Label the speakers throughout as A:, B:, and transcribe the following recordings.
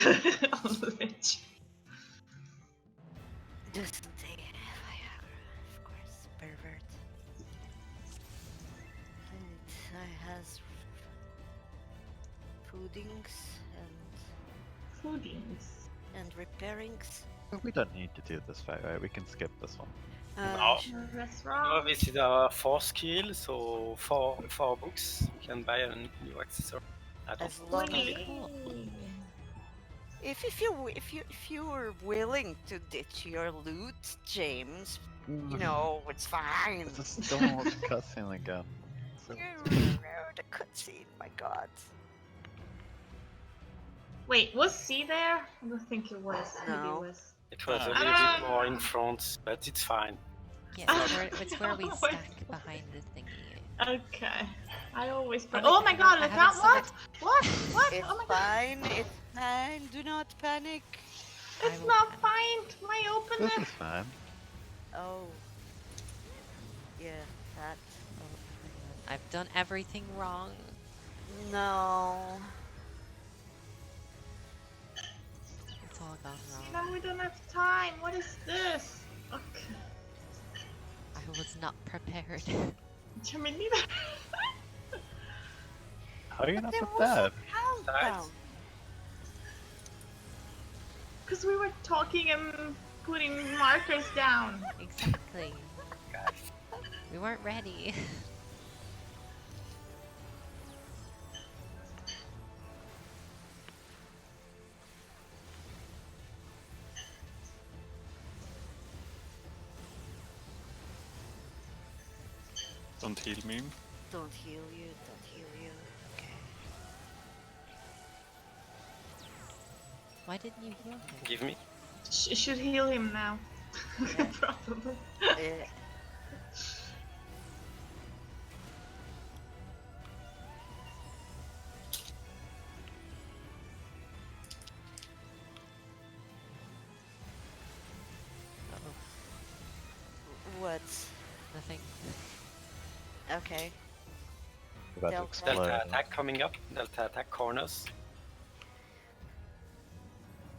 A: On the ledge.
B: Just take Viagra, of course, pervert. And I has foodings
A: Foodings.
B: and repairings.
C: We don't need to do this fight, right? We can skip this one.
D: No.
A: That's
D: No,
A: wrong.
D: this is a 4 skill, so 4 books. You can buy a new accessory.
B: As long as
A: Whee!
B: if you're willing to ditch your loot, James, you know it's fine.
C: Just don't watch the cutscene again. So,
B: The cutscene, my god.
A: Wait, was C there? I don't think it was. Maybe
B: No.
A: it was.
D: It was a
E: Ah.
D: little bit more in front, but it's fine.
F: Yeah, it's where we
A: No,
F: stack behind the thingy.
A: Okay. I always.
F: I
A: Oh my god!
F: I
A: Look
F: haven't
A: out!
F: seen
A: What? What?
B: It's
A: Oh my god!
B: fine, it's fine, do not panic.
A: It's
F: will
A: not
F: panic.
A: fine. My
C: this
A: opener.
C: is fine.
B: Oh. Yeah, that.
F: I've done everything wrong.
B: No.
F: It's all gone wrong.
A: Now we don't have time. What is this? Okay.
F: I was not prepared.
A: I mean, neither.
C: How are you not
B: There
C: prepared?
B: was a countdown.
A: Because we were talking and putting markers down.
F: Exactly. We weren't ready.
E: Don't heal me.
B: Don't heal you, don't heal you. Okay.
F: Why didn't you heal him?
D: Give me.
A: Should heal him now.
B: Yeah.
A: Probably.
F: Uh-oh.
B: What?
F: Nothing.
B: Okay.
C: We're about to
B: Delta.
C: explode.
D: Delta attack coming up. Delta attack corners.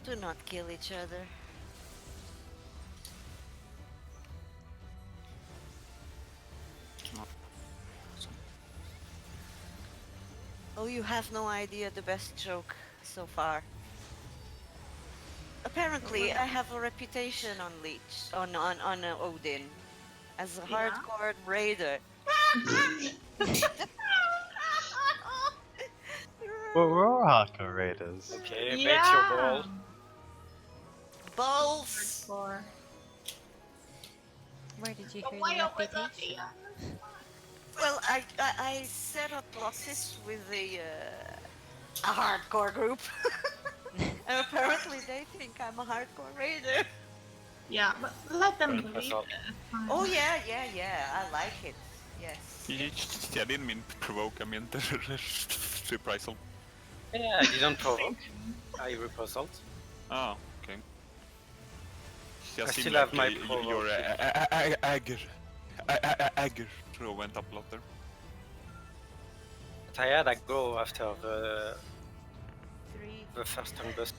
B: Do not kill each other. Oh, you have no idea the best joke so far. Apparently, I have a reputation on Leech, on Odin, as a
A: Yeah?
B: hardcore raider.
C: Well, we're all hardcore raiders.
D: Okay, bait
A: Yeah.
D: your ball.
B: Balls!
A: Hardcore.
F: Where did you
A: But
F: hear
A: why
F: the
A: always on
F: reputation?
B: Well, I set up losses with a hardcore group. And apparently they think I'm a hardcore raider.
A: Yeah, but let them
D: That's
A: believe
D: all.
A: it. Fine.
B: Oh yeah, I like it. Yes.
E: Jag didn't mean provoke, I meant reprisal.
D: Yeah, I didn't provoke. I reprisal.
E: Ah, okay.
D: I
E: Just
D: still have my provoke.
E: your agger throw went up a lot there.
D: But I had a go after
B: 3.
D: the first turn bust.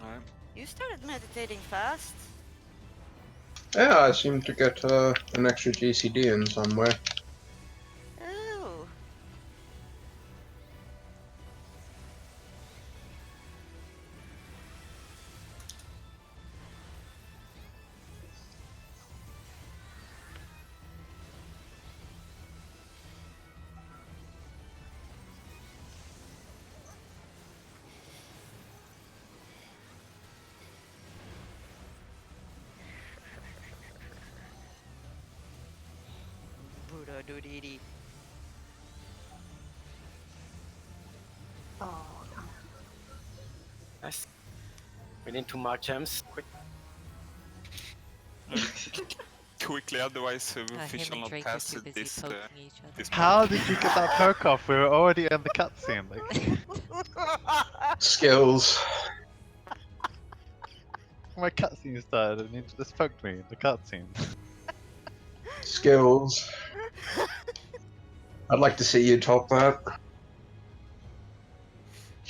E: Alright.
B: You started meditating fast.
G: Yeah, I seem to get an extra GCD in somewhere.
B: Oh. Buddha doodity.
A: Oh, come on.
D: Nice. We need to mark gems. Quick.
E: Quickly, otherwise we
F: Him
E: shall
F: and
E: not
F: Drake are
E: pass
F: too busy
E: this.
F: poking each other.
E: This
C: How did you get that perk off? We were already in the cutscene. Like,
G: Skills.
C: my cutscene started and you just poked me in the cutscene.
G: Skills. I'd like to see you top that.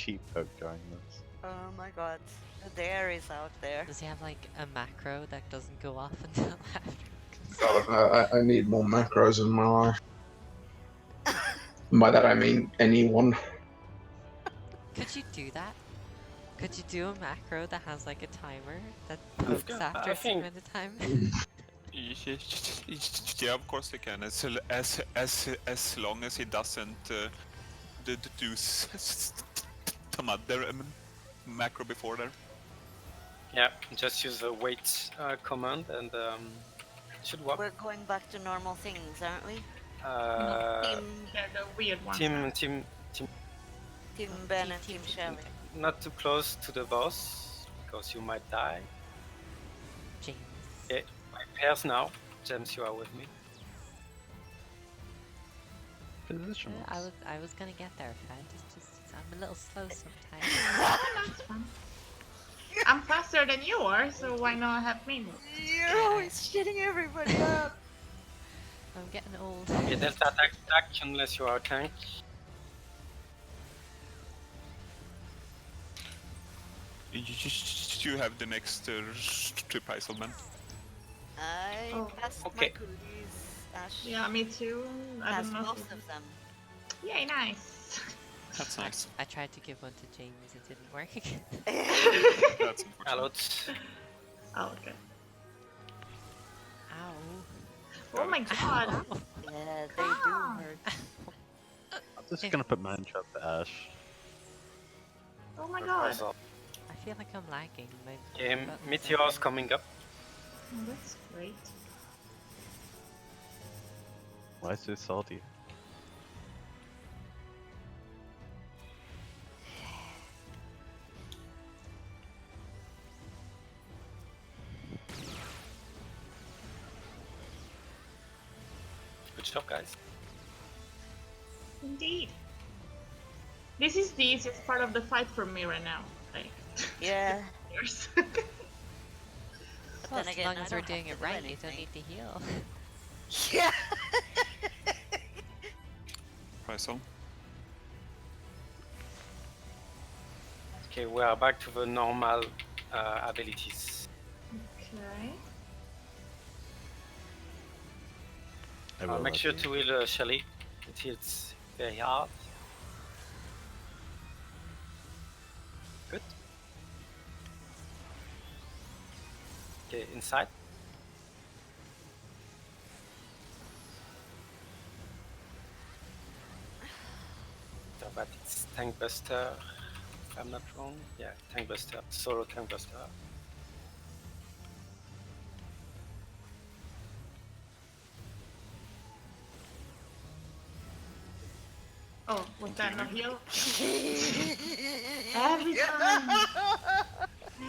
C: cheap poke during this.
B: Oh my god. The dare is out there.
F: Does he have like a macro that doesn't go off until after?
G: I need more macros in my life. By that I mean anyone.
F: Could you do that? Could you do a macro that has like a timer that
D: I've
F: pokes
D: got-
F: after
D: I
F: a certain
D: think-
F: amount of time?
E: Yeah, of course they can. As long as he doesn't do some other macro before there.
D: Yeah, just use the wait command and it should work.
B: We're going back to normal things, aren't we?
D: Uh,
A: They're the weird ones.
D: team,
B: Team Ben and Team Shelly.
D: not too close to the boss because you might die.
F: James.
D: Okay, my pairs now. James, you are with me.
C: Position.
F: I was gonna get there, Fed. Just I'm a little slow sometimes.
A: That's fun. I'm faster than you are, so why not have me move?
B: You're always shitting everybody up.
F: I'm getting old.
D: Okay, Delta attack unless you are a tank.
E: You have the next trip, Isolman.
B: I
A: Oh,
B: passed
D: okay.
B: my goodies. Ashe
A: Yeah, me too. I
B: passed
A: don't know.
B: most of them.
A: Yay, nice.
E: That's nice.
F: I tried to give one to James, it didn't work.
E: That's unfortunate.
D: Allot.
A: Oh, okay.
F: Ow.
A: Oh my god.
B: Yeah, they do hurt.
C: I'm just gonna put Mantrap to Ashe.
A: Oh my god. Oh,
F: I feel like I'm lagging. My
D: Okay,
F: buttons are
D: meteors
F: there.
D: coming up.
A: that's great.
C: Why so salty?
D: Good job, guys.
A: Indeed. This is the easiest part of the fight for me right now. Like,
B: Yeah.
A: years.
F: Well,
B: then
F: as
B: again,
F: long
B: I
F: as we're
B: don't have
F: doing
B: to
F: it
B: do
F: right, you don't
B: anything.
F: need to heal.
B: Yeah.
E: Isol.
D: Okay, we are back to the normal abilities.
A: Okay.
C: I will
D: Make
C: let
D: sure
C: you.
D: to heal Shelly. It hits very hard. Good. Okay, inside. So, but it's Tank Buster, if I'm not wrong. Yeah, Tank Buster, solo Tank Buster.
A: Oh, was that no heal? Every time.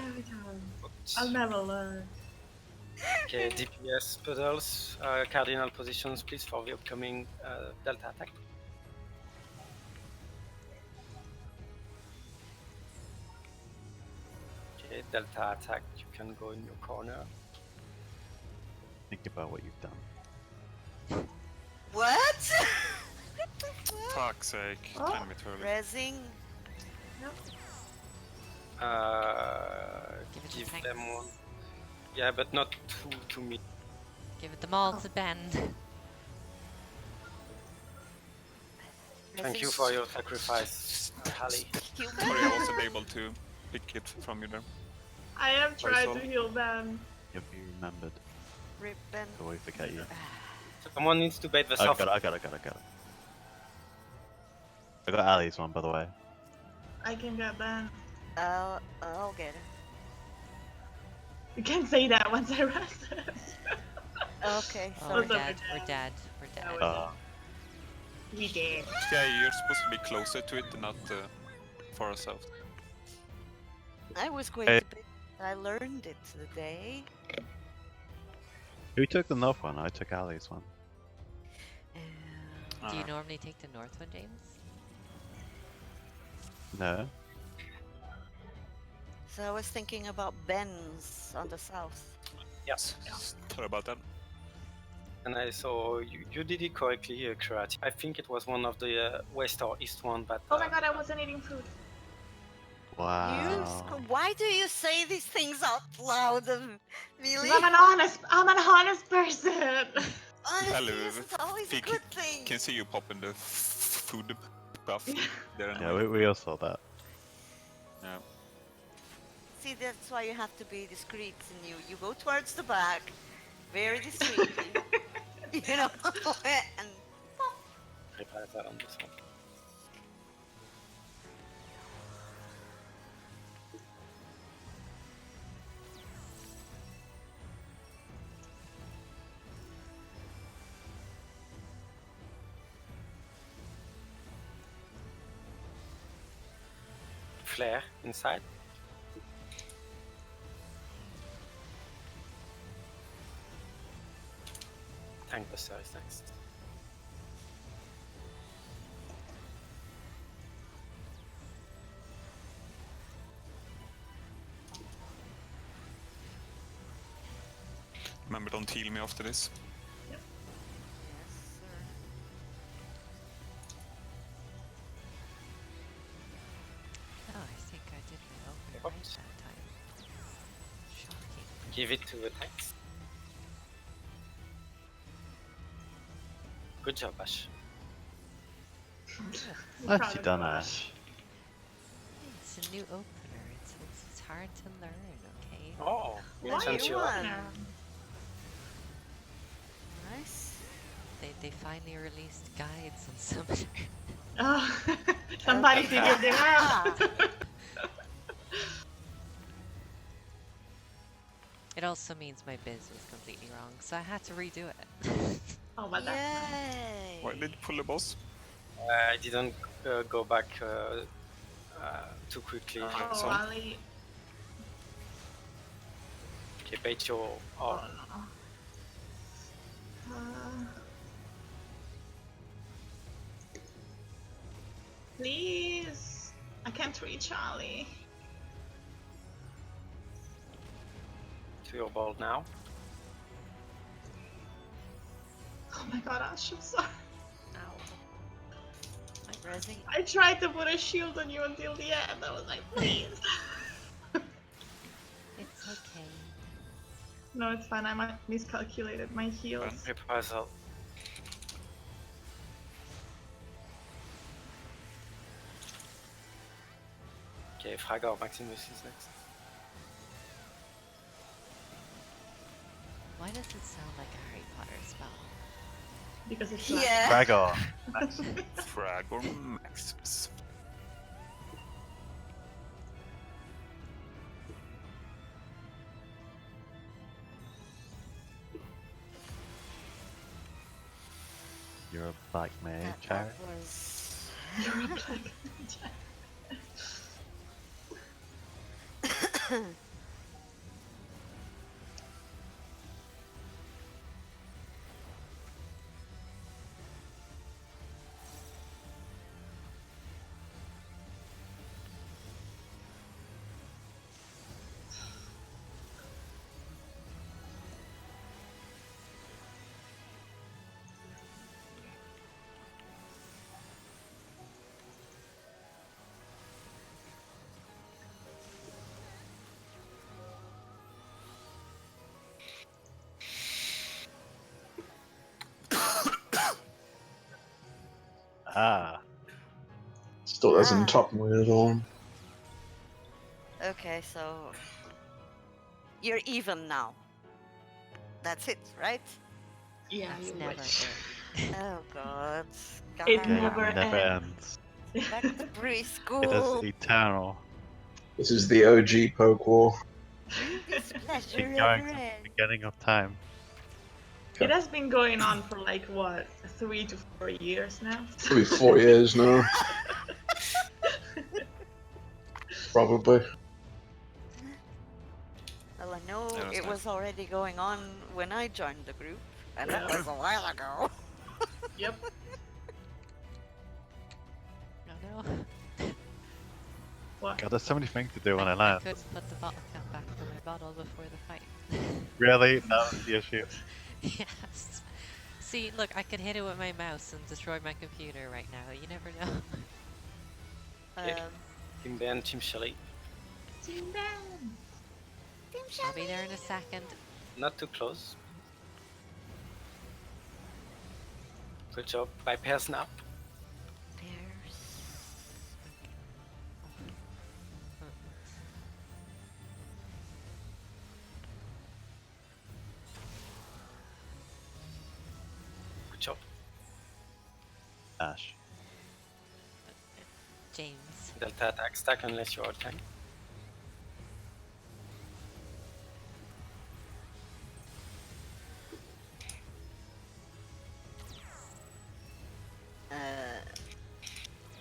A: Every time. I'll never learn.
D: Okay, DPS puzzles, cardinal positions, please, for the upcoming Delta attack. Okay, Delta attack, you can go in your corner.
C: Think about what you've done.
B: What?
E: Fuck's sake.
A: Oh.
E: Time it early.
B: Rezzing.
F: Give it to
D: Give
F: tanks.
D: them one. Yeah, but not two to me.
F: Give them all to Ben.
D: Thank you for your sacrifice, Hallie.
E: Or you also be able to pick it from you there.
A: I have tried
E: Faisal.
A: to heal them.
C: If you remembered,
B: Rip Ben.
C: so we forget you.
D: Someone needs to bait the
C: I
D: soft.
C: got it. I got Ali's one, by the way.
A: I can get Ben.
B: I'll get him.
A: You can't say that once I rest.
B: Okay,
F: Oh,
B: sorry.
F: we're
A: What's up,
F: dead.
A: we're
F: We're dead. We're dead.
A: we're dead. We did.
E: Yeah, you're supposed to be closer to it and not far south.
B: I was going
C: Hey.
B: to bed. I learned it today.
C: Who took the north one? I took Ali's one.
F: Do you normally take the north one, James?
C: No.
B: So I was thinking about Ben's on the south.
D: Yes.
E: Sorry about that.
D: And I saw you did it correctly, Karate. I think it was one of the west or east one, but
A: Oh my god, I wasn't eating food.
C: Wow.
B: Why do you say these things out loud,
A: 'Cause
B: Mealy?
A: I'm an honest person.
B: Honesty
E: Hello,
B: isn't always a
E: Vic,
B: good thing.
E: can see you popping the food buff there
C: Yeah,
E: anyway.
C: we all saw that.
E: Yeah.
B: See, that's why you have to be discreet, and you go towards the back, very discreetly, you know, and
D: Reply that on this one. Flare inside. Tank Buster is next.
E: Remember, don't heal me after this.
B: yes, sir.
F: Oh, I think I did my opener right
D: Oops.
F: that time. Shocking.
D: Give it to the tanks. Good job, Ashe.
C: Nicely done, Ash.
F: It's a new opener. It's hard to learn, okay?
D: Oh,
A: Why
D: sent
A: you
D: you up.
A: wanna?
B: Nice.
F: They finally released guides on Summoner.
A: Oh, somebody figured it out.
F: It also means my biz was completely wrong, so I had to redo it.
A: Oh, but that's nice.
B: Yay!
E: Why did you pull the boss?
D: I didn't go back too quickly.
A: Oh,
D: So,
A: Ali.
D: okay, bait your
A: Oh,
D: R.
A: no. Please. I can't reach Ali.
D: To your ball now.
A: Oh my god, Ashe, I'm sorry.
B: Ow. I'm resing.
A: I tried to put a shield on you until the end. I was like, please.
F: It's okay.
A: No, it's fine. I might miscalculated my heals.
D: Reprisal. Okay, Fraga or Maximus is next.
F: Why does it sound like a Harry Potter spell?
A: Because it's
B: Yeah.
C: Fragor.
E: Frag or Maximus?
C: You're a black mage,
B: That
C: Harry.
B: was.
A: You're a black
C: Ah.
G: Still hasn't
B: Ah.
G: topped me at all.
B: Okay, so you're even now. That's it, right?
A: Yeah,
F: That's
A: you
F: never
A: wish.
F: it.
B: Oh God.
A: It
C: Game
A: never
C: never
A: ends.
C: ends.
B: Back to
C: It is
B: preschool.
C: eternal.
G: This is the OG poke war.
B: This pleasure
C: Been going
B: never
C: since the
B: ends.
C: beginning of time.
A: It has been going on for like what, 3 to 4 years now.
G: Probably 4 years now. Probably.
B: Well, I know
E: Yeah, that's
B: it
E: nice.
B: was already going on when I joined the group, and that
A: Yeah.
B: was a while ago.
A: Yep.
F: Oh no.
A: What?
C: God, there's so many things to do when I
F: I
C: land.
F: couldn't put the bottle cap back in my bottle before the fight.
C: Really? That was the issue.
F: Yes. See, look, I could hit it with my mouse and destroy my computer right now. You never know.
D: Okay. Team Ben, Team Shelly.
A: Team Ben.
F: I'll be there in a second.
D: Not too close. Good job. By pairs now. Good job.
C: Ashe.
F: James.
D: Delta attack stack unless you are tank.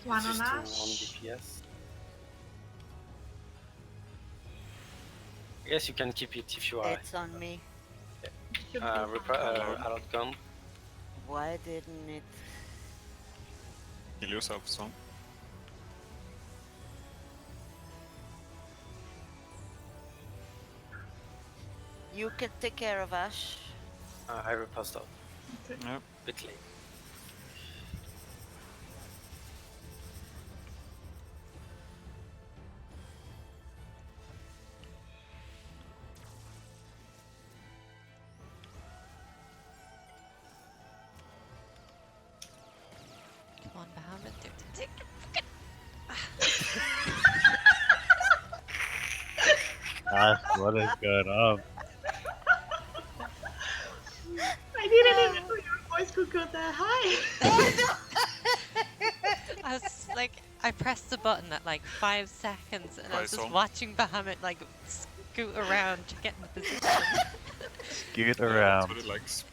A: One
D: Just
A: on
D: to 1
A: Ashe.
D: DPS. I guess you can keep it if you are.
B: It's on me.
A: Should be
D: Alert gun.
B: Why didn't it?
E: Kill yourself, son.
B: You can take care of Ashe.
D: I riposted out.
A: Okay.
E: Yep.
D: Bit late.
F: Come on, Bahamut. Do it.
C: Ashe, what is going on?
A: I didn't even know your voice could go that high.
F: I was like, I pressed the button at like 5 seconds, and I was just
E: Right, so-
F: watching Bahamut like scoot around to get in position.
C: Scoot
E: That's
C: around.
E: what it likes.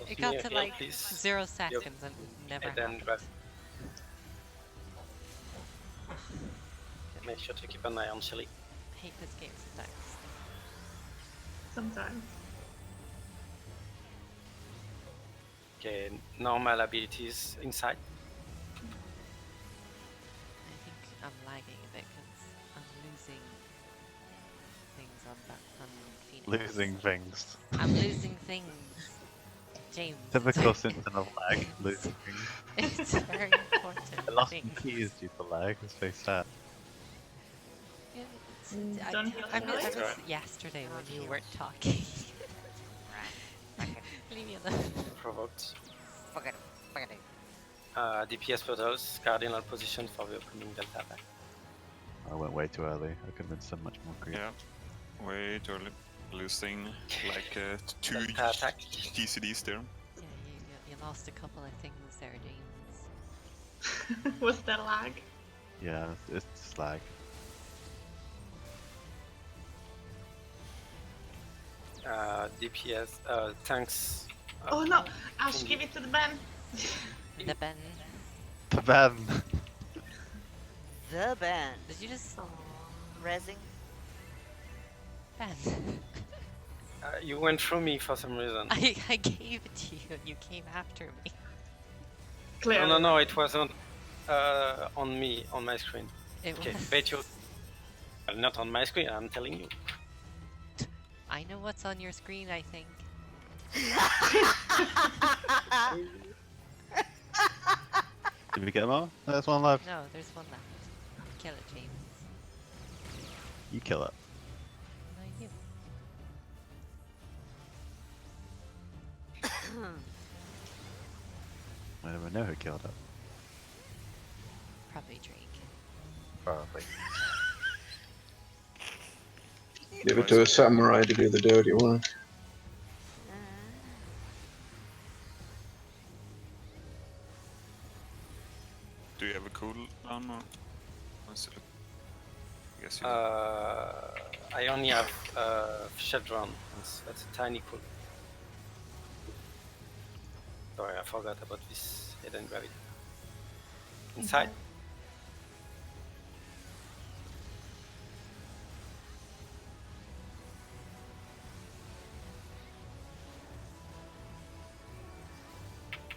F: It got to
D: Heal,
F: like
D: please.
F: 0 seconds and never
D: And then
F: happened.
D: grab. Make sure to keep an eye on Shelly.
F: I hate this game sometimes.
A: Sometimes.
D: Okay, normal abilities inside.
F: I think I'm lagging a bit because I'm losing things on Phoenix.
C: Losing things.
F: I'm losing things. James.
C: Typical symptom of lag. Losing things.
F: It's very important.
C: I lost
F: thing.
C: some keys due to lag. It's very sad.
F: Yeah,
A: Don't heal
F: I mean,
A: Shelly?
F: that was yesterday when you weren't talking. Leave me alone.
D: Provoked.
B: Forget it.
D: DPS puddles, cardinal position for the upcoming Delta attack.
C: I went way too early. I could have been so much more creep.
E: Yeah. Way too early. Losing like 2
D: Delta attack.
E: GCDs there.
F: Yeah, you lost a couple of things there, James.
A: Was that lag?
C: Yeah, it's lag.
D: DPS, tanks.
A: Oh no! Ash, give it to the Ben.
F: The Ben.
C: The ban.
B: The band.
F: Did you just
B: Rezzing.
F: Ben?
D: You went through me for some reason.
F: I gave it to you and you came after me.
A: Clearly.
D: No, it wasn't on me, on my screen.
F: It
D: Okay,
F: was.
D: bet you. Well, not on my screen, I'm telling you.
F: I know what's on your screen, I think.
C: Did we get them all? There's one left.
F: No, there's one left. Kill it, James.
C: You kill it.
F: No, you.
C: I don't even know who killed it.
F: Probably Drake.
C: Probably.
G: Give it to a samurai to do the dirty work.
E: Do you have a cooldown or? Is it? I guess you do.
D: I only have Shadowbringers. That's a tiny cool. Sorry, I forgot about this hidden gravity. Inside.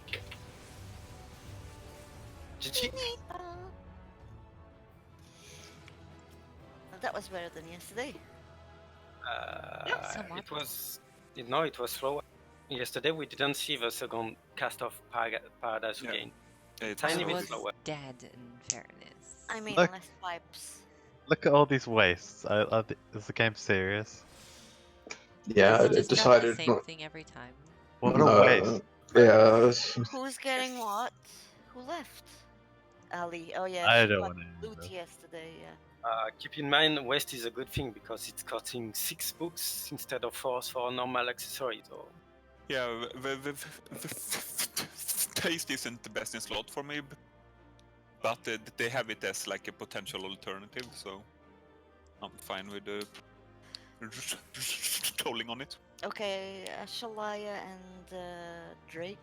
D: Okay. GG.
B: That was better than yesterday.
F: somewhat.
D: It was no, it was slower. Yesterday we didn't see the second cast of Paradise
E: Yeah.
D: again.
E: Yeah, it
D: Tiny
F: I
D: bit
F: was
D: slower.
F: dead, in fairness.
B: I mean,
C: Look.
B: less pipes.
C: Look at all these wastes. Is the game serious?
G: Yeah,
F: Does it
G: it
F: just grab the
G: decided
F: same
G: not.
F: thing every time?
C: What a waste.
G: Yeah,
B: Who's getting what? Who left? Ali. Oh yeah,
C: I
B: she
C: don't
B: got
C: want to.
B: loot yesterday. Yeah.
D: Keep in mind, waste is a good thing because it's costing 6 books instead of 4 for normal accessories. So
E: Yeah, the taste isn't the best in slot for me, but they have it as like a potential alternative, so I'm fine with trolling on it.
B: Okay, Shalaya and Drake.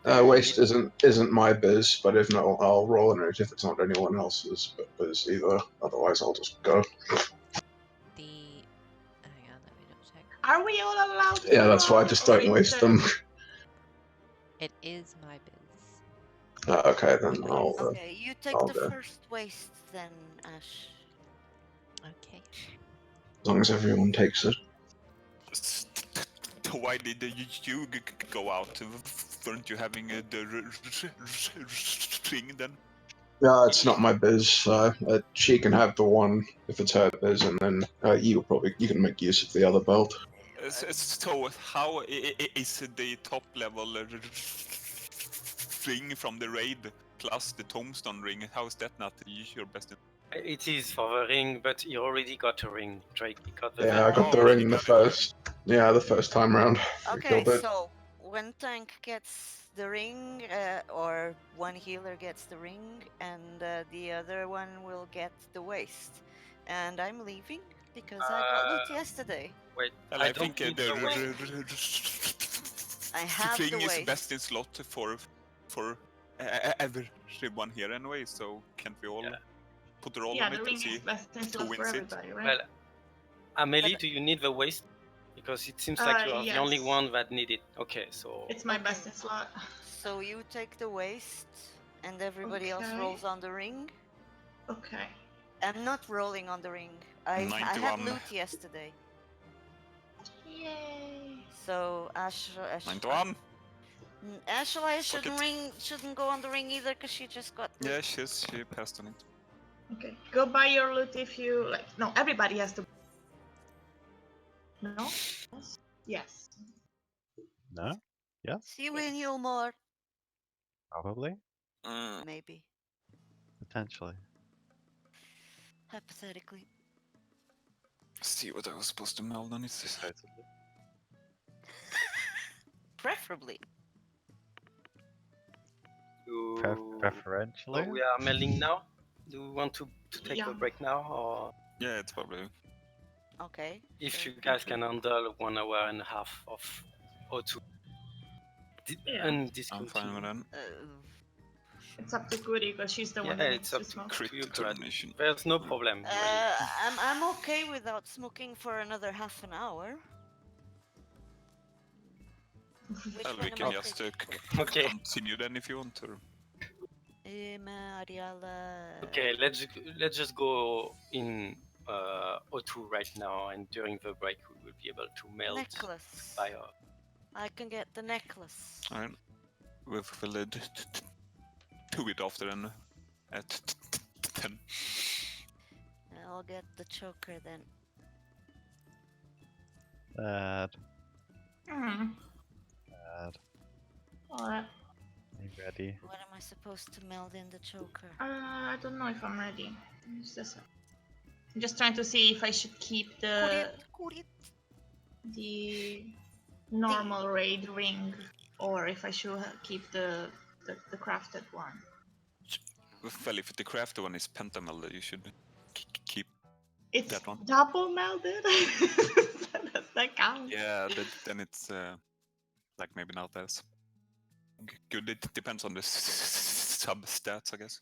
G: waste isn't my biz, but if not, I'll roll in it if it's not anyone else's biz either. Otherwise, I'll just go.
F: Hang on, let me double check.
A: Are we all allowed to
G: Yeah, that's why I
A: roll,
G: just
A: or
G: don't
A: is
G: waste
A: there-
G: them.
F: It is my biz.
G: Okay, then I'll
B: Okay, you take
G: I'll
B: the
G: go.
B: first waste then, Ash.
F: Okay.
G: As long as everyone takes it.
E: Why did you go out? Weren't you having the ring then?
G: Yeah, it's not my biz. She can have the one if it's her biz, and then you can make use of the other belt.
E: So how is the top level ring from the raid plus the tombstone ring? How is that not your best?
D: it is for the ring, but you already got a ring, Drake. You got the
G: Yeah, I got
E: Oh,
G: the
E: okay,
G: ring the
E: got it already.
G: first. Yeah, the first time round. We
B: Okay,
G: killed it.
B: so when tank gets the ring, or one healer gets the ring, and the other one will get the waste. And I'm leaving because I got loot yesterday.
D: Wait,
E: Well,
D: I
E: I
D: don't
E: think
D: need
E: the
D: the waste.
B: I have
E: ring
B: the
E: is
B: waste.
E: best in slot for everyone here anyway. So can't we all
D: Yeah.
E: put a roll
A: Yeah,
E: on
A: the
E: it
A: ring
E: and see
A: is best in
E: who
A: slot for
E: wins it?
A: everybody, right?
D: Well, Amelie,
B: But-
D: do you need the waste? Because it seems like you are the only
A: Yes.
D: one that need it. Okay, so
A: It's my
B: Okay.
A: best in slot.
B: So you take the waste, and everybody else
A: Okay.
B: rolls on the ring.
A: Okay.
B: I'm not rolling on the ring. I had
E: 91.
B: loot yesterday.
A: Yay.
B: So Ash
E: 91.
B: Ashley
E: Fuck it.
B: shouldn't go on the ring either because she just got loot.
E: Yeah, she passed on it.
A: Okay. Go buy your loot if you like. No, everybody has to. No? Yes.
C: No? Yes?
B: See you in Yulmore,
C: Probably?
B: maybe.
C: Potentially.
B: Hypothetically.
E: See what I was supposed to meld on it.
C: Supposedly.
B: Preferably.
C: Preferentially?
D: so we are melding now. Do we want to take
A: Yeah.
D: a break now, or
E: Yeah, it's probably.
B: Okay.
D: if
B: so
D: you guys
B: feel
D: can handle 1 hour and a half of O2
A: Yeah.
E: I'm
D: undiscontinued?
E: fine with that.
A: It's up to Goody because she's the one
D: Yeah,
A: that
D: it's
A: needs
D: up
A: to
D: to
A: smoke.
E: Crit
D: you, Brad.
E: termination.
D: There's no problem. Really.
B: I'm okay without smoking for another half an hour. Which
E: Well,
B: one
E: we
B: am
E: can
B: I
E: just
D: Okay.
E: continue then if you want to.
B: Ariala.
D: Okay, let's just go in O2 right now, and during the break we will be able to meld
B: Necklace.
D: by
B: I can get the necklace.
E: Alright. We'll do it after then at 10.
B: I'll get the choker then.
C: Bad.
A: Hmm.
C: Bad.
A: Alright.
C: Are you ready?
B: What am I supposed to meld in the choker?
A: I don't know if I'm ready. I'm just trying to see if I should keep the normal raid ring or if I should keep the crafted one.
E: Well, if the crafter one is pentamel, you should keep.
A: It's
E: That one.
A: double melded. Does that count?
E: Yeah, then it's like maybe not as good. It depends on the sub stats, I guess.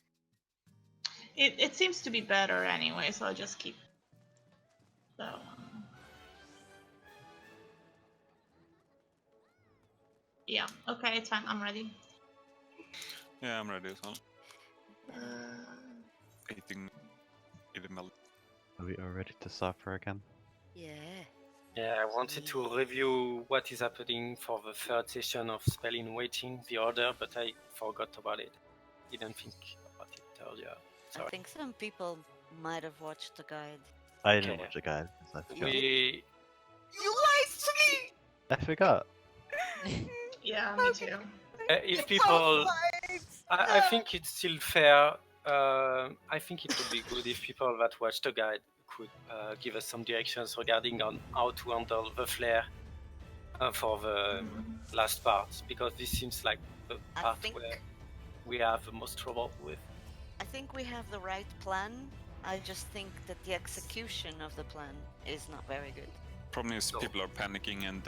A: It seems to be better anyway, so I'll just keep that one. Yeah, okay, it's fine. I'm ready.
E: Yeah, I'm ready as well.
A: Uh,
E: Eating meld.
C: Are we all ready to suffer again?
B: Yeah.
D: Yeah, I wanted to review what is happening for the third session of Spell in Waiting, the order, but I forgot about it. Didn't think about it earlier.
B: I
D: Sorry.
B: think some people might have watched the guide.
C: I didn't
D: Okay.
C: watch a guide. So I forgot.
D: We
B: You lied to me!
C: I forgot.
A: Yeah, me too.
D: if people, I think it's still fair. I think it would be good if people that watch the guide could give us some directions regarding on how to handle the flare for the last part, because this seems like the
B: I
D: part
B: think
D: where we have the most trouble with.
B: I think we have the right plan. I just think that the execution of the plan is not very good.
E: Problem is people are panicking and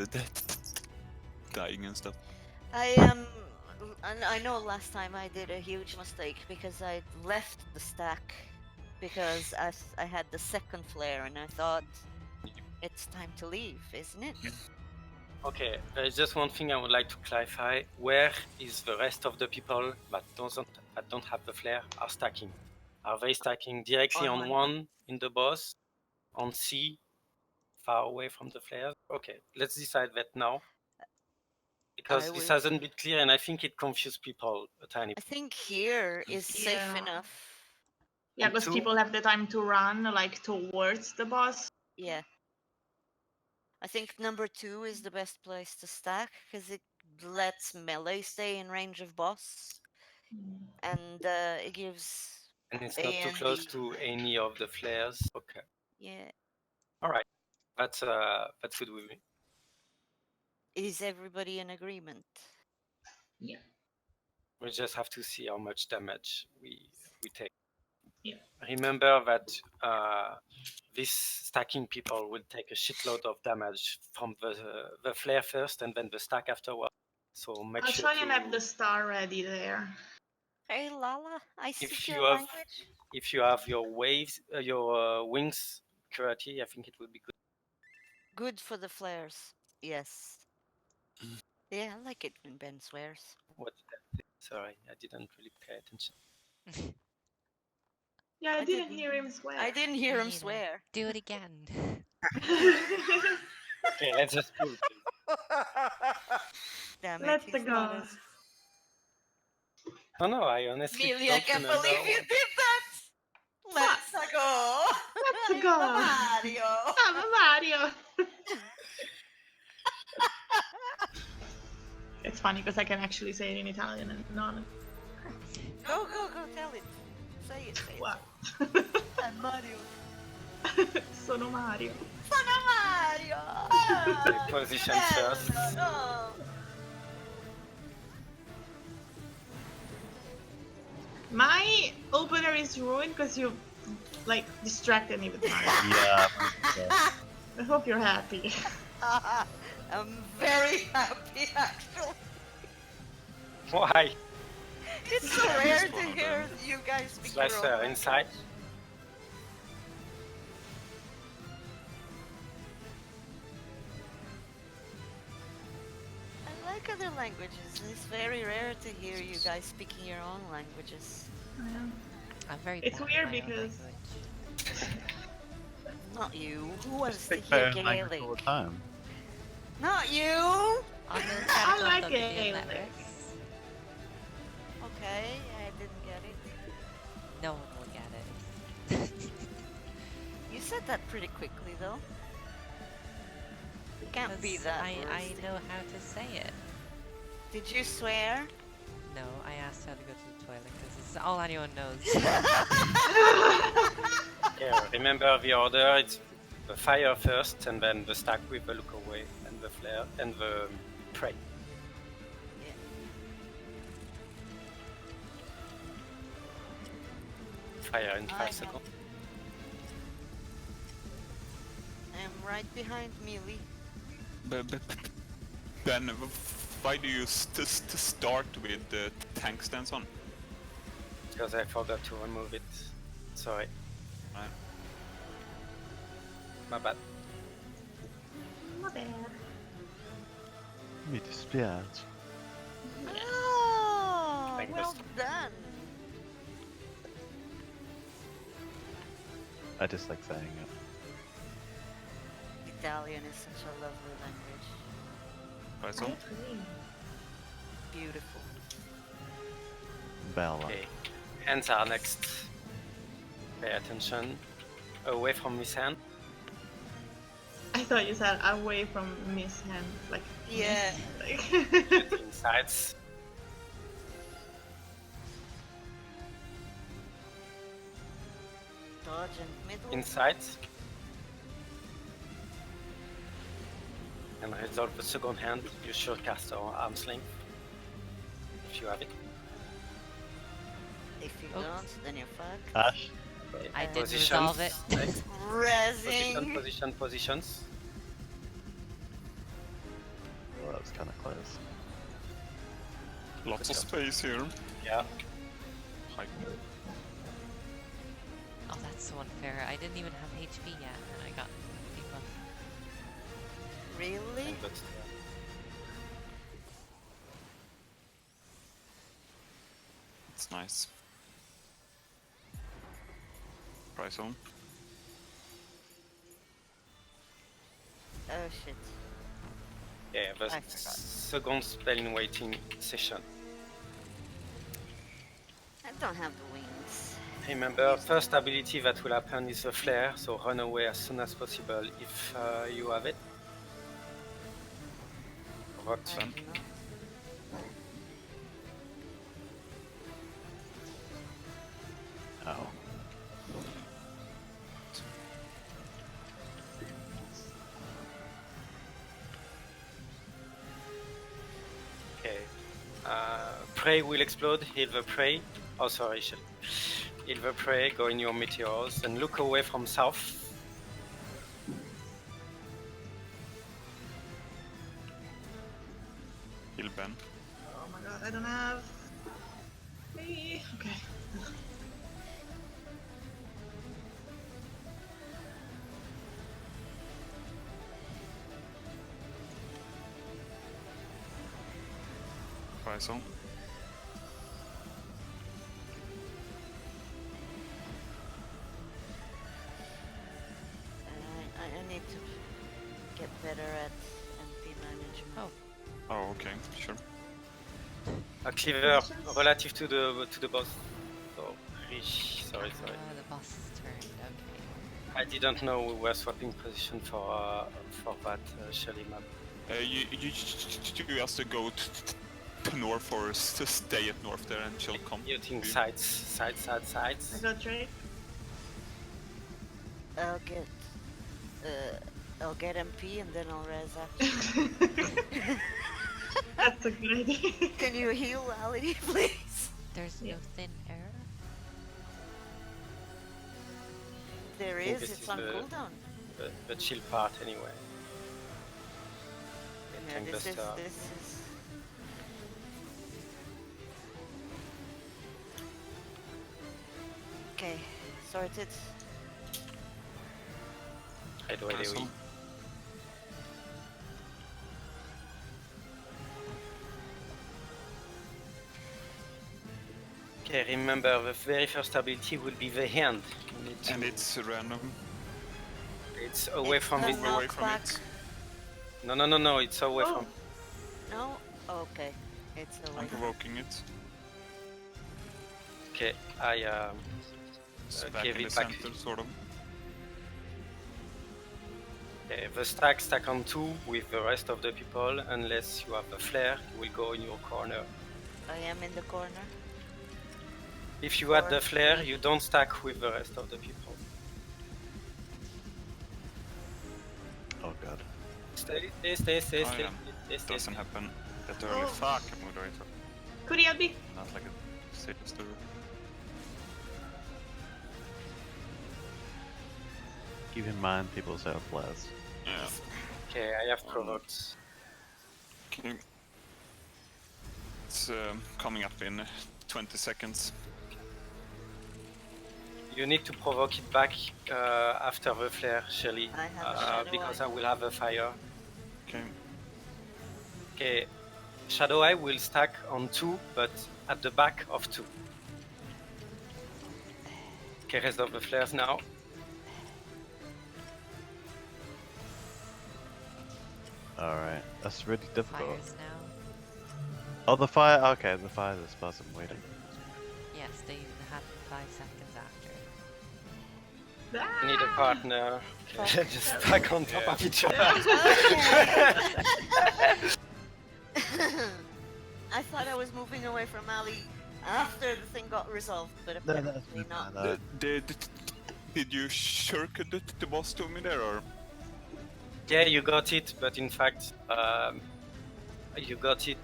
E: dying and stuff.
B: I know last time I did a huge mistake because I left the stack because I had the second flare and I thought it's time to leave, isn't it?
D: Okay, there is just one thing I would like to clarify. Where is the rest of the people that don't have the flare are stacking? Are they stacking directly
B: On
D: on
B: one.
D: one in the boss, on C, far away from the flares? Okay, let's decide that now. Because this hasn't been clear and I think it confused people a tiny
B: I
D: bit.
B: think here is safe
A: Yeah.
B: enough.
A: Yeah,
D: And
A: because
D: two?
A: people have the time to run like towards the boss.
B: Yeah. I think number 2 is the best place to stack because it lets melee stay in range of boss, and it gives
D: And it's
B: A
D: not too
B: and
D: close
B: B.
D: to any of the flares. Okay.
B: Yeah.
D: Alright. That's good with me.
B: Is everybody in agreement?
A: Yeah.
D: We just have to see how much damage we take.
A: Yeah.
D: Remember that these stacking people will take a shitload of damage from the flare first and then the stack afterward. So make
A: I'll
D: sure
A: try and have the star ready there.
B: Hey Lala, I speak
D: if
B: your
D: you have
B: language.
D: if you have your waves your wings correctly, I think it will be good.
B: Good for the flares. Yes. Yeah, I like it when Ben swears.
D: What did I say? Sorry, I didn't really pay attention.
A: Yeah, I
B: I
A: didn't
B: didn't-
A: hear him swear.
B: I didn't hear
F: Me
B: him
F: neither.
B: swear.
F: Do it again.
D: Okay, let's just do it.
B: Damn it,
A: Let the
B: he's not
A: go.
B: as...
D: Oh no, I honestly
B: Really, I
D: don't
B: can't
D: remember.
B: believe you did that! Let's go!
A: Let's go.
B: Mario!
A: I'm Mario. It's funny because I can actually say it in Italian and non.
B: Go, tell it. Say it.
A: What?
B: I'm Mario.
A: Sono Mario.
B: Sono Mario!
D: Position first.
B: No.
A: My opener is ruined because you like distracted me with Mario.
C: Yeah.
A: I hope you're happy.
B: I'm very happy, actually.
D: Why?
B: It's so rare to hear you guys speak your own
D: Slicer
B: language.
D: inside.
B: I like other languages. It's very rare to hear you guys speaking your own languages.
F: I'm very
A: It's
F: bad
A: weird
F: at my own
A: because-
F: language.
B: Not you. Who wants to
C: Speak my
B: hear
C: own language all the
B: Gaelic?
C: time.
B: Not you!
F: On the
A: I
F: Shadow
A: like
F: Dominion
A: Gaelic.
F: letters.
B: Okay, I didn't get it.
F: No one will get it.
B: You said that pretty quickly, though. Can't be
F: 'Cause
B: that
F: I
B: rusty.
F: know how to say it.
B: Did you swear?
F: No, I asked how to go to the toilet because it's all anyone knows.
D: Yeah, remember the order, it's the fire first and then the stack with the look away and the flare and the prey.
B: Yeah.
D: Fire in
B: I
D: 5
B: have-
D: seconds.
B: I'm right behind Mealy.
E: But Ben, why do you start with the tank stance on?
D: Because I forgot to remove it. Sorry.
E: Right.
D: My bad.
A: My bad.
C: Mi dispiace.
B: Oh,
D: Thank
B: well
D: you.
B: done.
C: I just like saying it.
B: Italian is such a lovely language.
E: Right,
A: I
E: so?
A: agree.
B: Beautiful.
C: Bella.
D: Okay. Hands are next. Pay attention. Away from Miss Hand.
A: I thought you said away from Miss Hand, like
B: Yeah.
A: Like
D: Insights.
B: Dodge and middle.
D: Insights. And resolve the second hand. You should cast our arm's length. If you have it.
B: If you
F: Oops.
B: don't, then you're fucked.
C: Ashe.
F: I did
D: Positions.
F: resolve it.
B: Rezzing.
D: Positions.
C: Well, that was kind of close.
E: Lots of space here.
D: Yeah.
E: Hi.
F: Oh, that's so unfair. I didn't even have HP yet, and I got people.
B: Really?
D: But,
E: It's nice. Price on.
B: Oh shit.
D: yeah, the
B: I forgot.
D: second spell in waiting session.
B: I don't have the wings.
D: Remember, first ability that will happen is the flare, so run away as soon as possible if you have it. What?
B: I know.
C: Oh.
D: Okay. Prey will explode, heal the prey. Oh, sorry, shit. Heal the prey, go in your meteors, and look away from south.
E: Heal Ben.
A: oh my god, I don't have. Maybe. Okay.
E: Price on.
B: I need to get better at MP management.
F: Oh.
E: Oh, okay, sure.
D: A cleaver relative to the boss. So, sorry.
F: The boss's turn. Okay.
D: I didn't know we were swapping position for that Shelly map.
E: You have to go to north or to stay at north there and she'll come.
D: You think
E: to you.
D: sides.
A: I got Drake.
B: I'll get MP and then I'll res after.
A: That's a good idea.
B: Can you heal Ali, please?
F: There's
A: Yeah.
F: no thin air.
B: There
D: think
B: is,
D: this
B: it's
D: is
B: on
D: the-
B: cooldown.
D: The chill part anyway.
B: Yeah,
D: Tank
B: this is
D: Buster.
B: Okay, sorted.
D: Right away,
E: Price
D: we.
E: on.
D: Okay, remember the very first ability will be the hand. You need to-
E: And it's random.
D: it's away
B: It's
D: from
B: not
D: it.
E: Move away from
B: knockback.
E: it.
D: No, it's away
A: Oh.
D: from.
B: No? Okay. It's away.
E: I'm provoking it.
D: Okay, I
E: It's back
D: give
E: in the
D: it back.
E: center, sort of.
D: Okay, the stack on 2 with the rest of the people. Unless you have a flare, you will go in your corner.
B: I am in the corner.
D: If you add the flare, you don't stack with the rest of the people.
C: Oh god.
D: Stay.
E: Oh, yeah. Doesn't happen that early.
A: Oh.
E: Fuck, I moved away from
A: Could he be?
E: not like a safe to.
C: Keep in mind, people's have flares.
E: Yeah.
D: Okay, I have provoked.
E: Okay. It's coming up in 20 seconds.
D: You need to provoke it back after the flare, Shelly,
B: I have a Shadow
D: because
B: Eye.
D: I will have a fire.
E: Okay.
D: Okay, Shadow Eye will stack on 2, but at the back of 2. Okay, rest of the flares now.
C: Alright, that's really difficult.
F: Fires now.
C: Oh, the fire. Okay, the fire. The spasm waiting.
F: Yes, they happen 5 seconds after.
D: I need a partner. Okay, let's just stack on top of each other.
B: I thought I was moving away from Ali after the thing got resolved, but
C: No,
B: apparently
C: that's
B: not.
E: Did you shirk the boss to me there, or?
D: Yeah, you got it, but in fact, you got it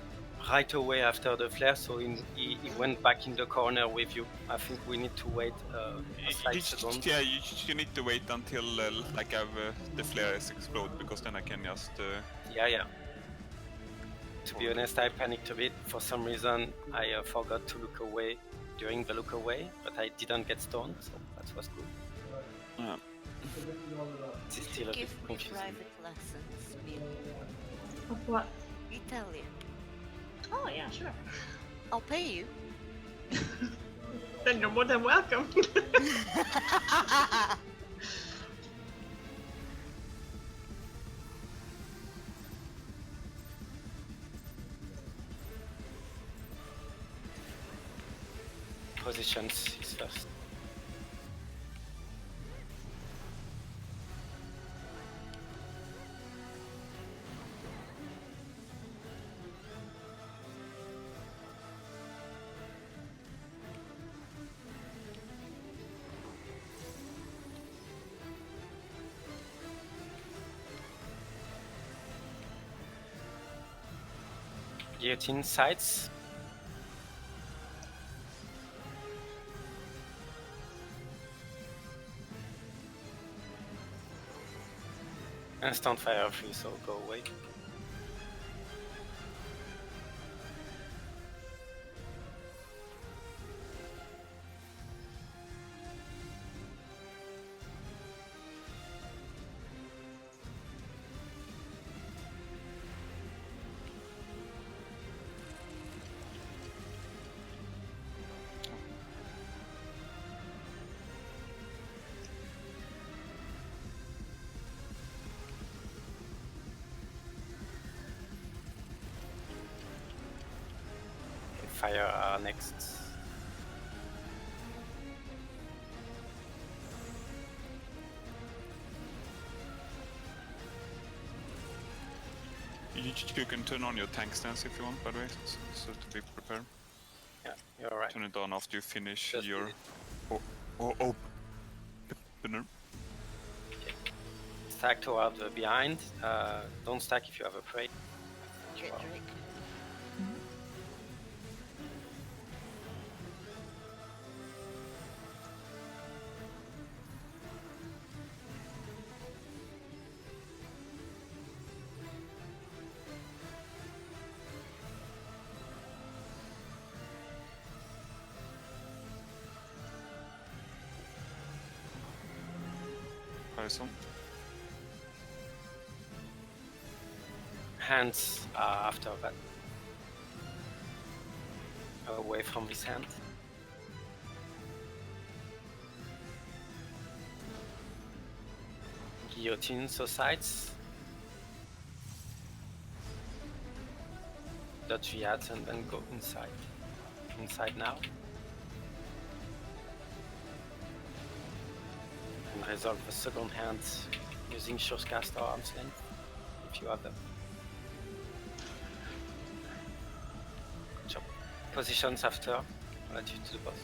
D: right away after the flare, so he went back in the corner with you. I think we need to wait a slight second.
E: Yeah, you need to wait until like the flares explode, because then I can just.
D: Yeah. To be honest, I panicked a bit. For some reason, I forgot to look away during the look away, but I didn't get stoned, so that was good. It's still a bit
B: Give me
D: confusing.
B: private lessons, Bill.
A: Of what?
B: Italian.
A: Oh yeah, sure.
B: I'll pay you.
A: Then you're more than welcome.
D: Positions is first. Guillotine sides. Instant fire free, so go away. Fire next.
E: You can turn on your tank stance if you want, by the way, so to be prepared.
D: Yeah, you're right.
E: Turn it on after you finish
D: Just
E: your
D: did it.
E: opener.
D: Stack toward the behind. Don't stack if you have a prey.
B: Get Drake.
E: Horizon.
D: Hands after that. Away from his hand. Guillotine, so sides. Dodge the ads and then go inside. Inside now. And resolve the second hand using Shortcast or Arm's Length, if you have them. Good job. Positions after, I'll add you to the boss.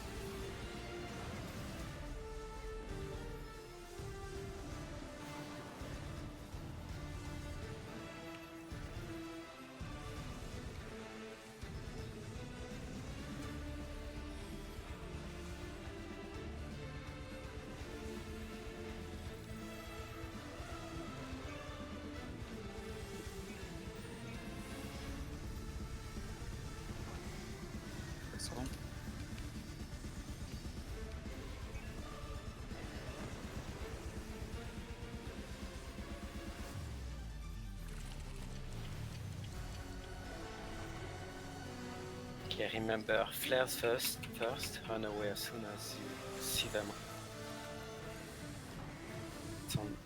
E: Horizon.
D: Okay, remember, flares first, run away as soon as you see them. It's on.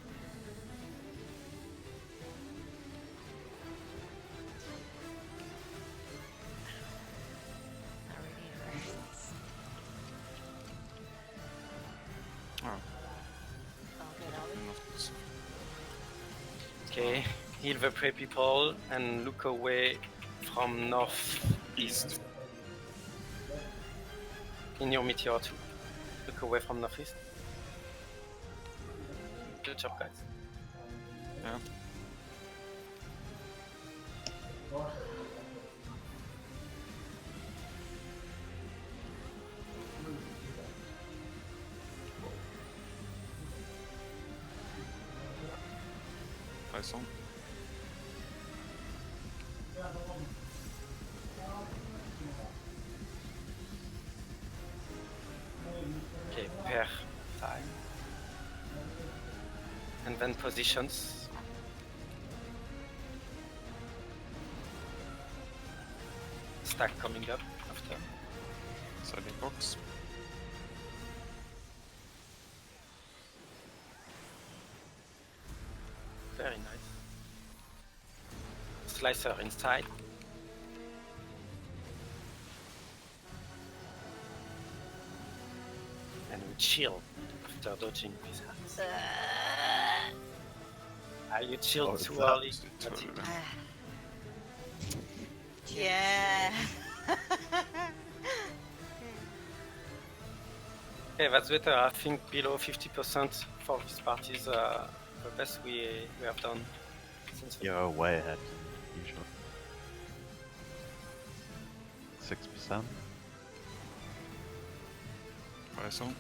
D: Okay, heal the prey people and look away from northeast. In your meteor too. Look away from northeast. Good job, guys.
E: Yeah. Poison.
D: Okay, pair time. And then positions. Stack coming up after.
E: Selling box.
D: Very nice. Slicer inside. And we chill after dodging his hands. You chilled
C: Oh,
D: too
C: it's
D: early.
E: Too
D: That's it.
E: early.
B: Yeah.
D: Okay, that's better. I think below 50% for this part is the best we have done since the
C: You're way ahead than usual. 6%.
E: Poison.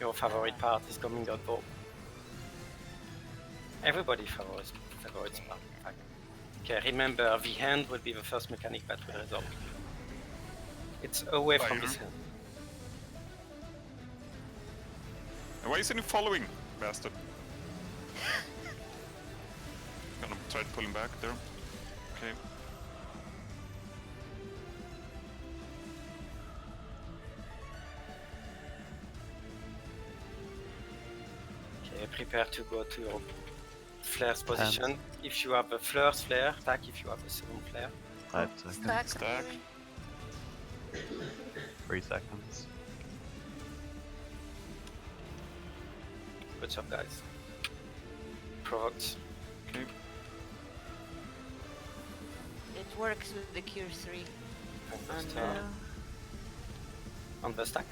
D: Your favorite part is coming out though. Everybody favorites part, in fact. Okay, remember the hand will be the first mechanic that will resolve. It's away from
E: Fire.
D: this hand.
E: And why isn't he following, bastard? Gonna try to pull him back there. Okay.
D: Okay, prepare to go to your flare's position. If you have a first flare, attack. If you have a second flare.
C: 5 seconds.
B: Stack.
E: Stack.
C: 3 seconds.
D: Good job, guys. Provoked.
E: Okay.
B: It works with the Cure 3.
D: And
B: And,
D: on the stack.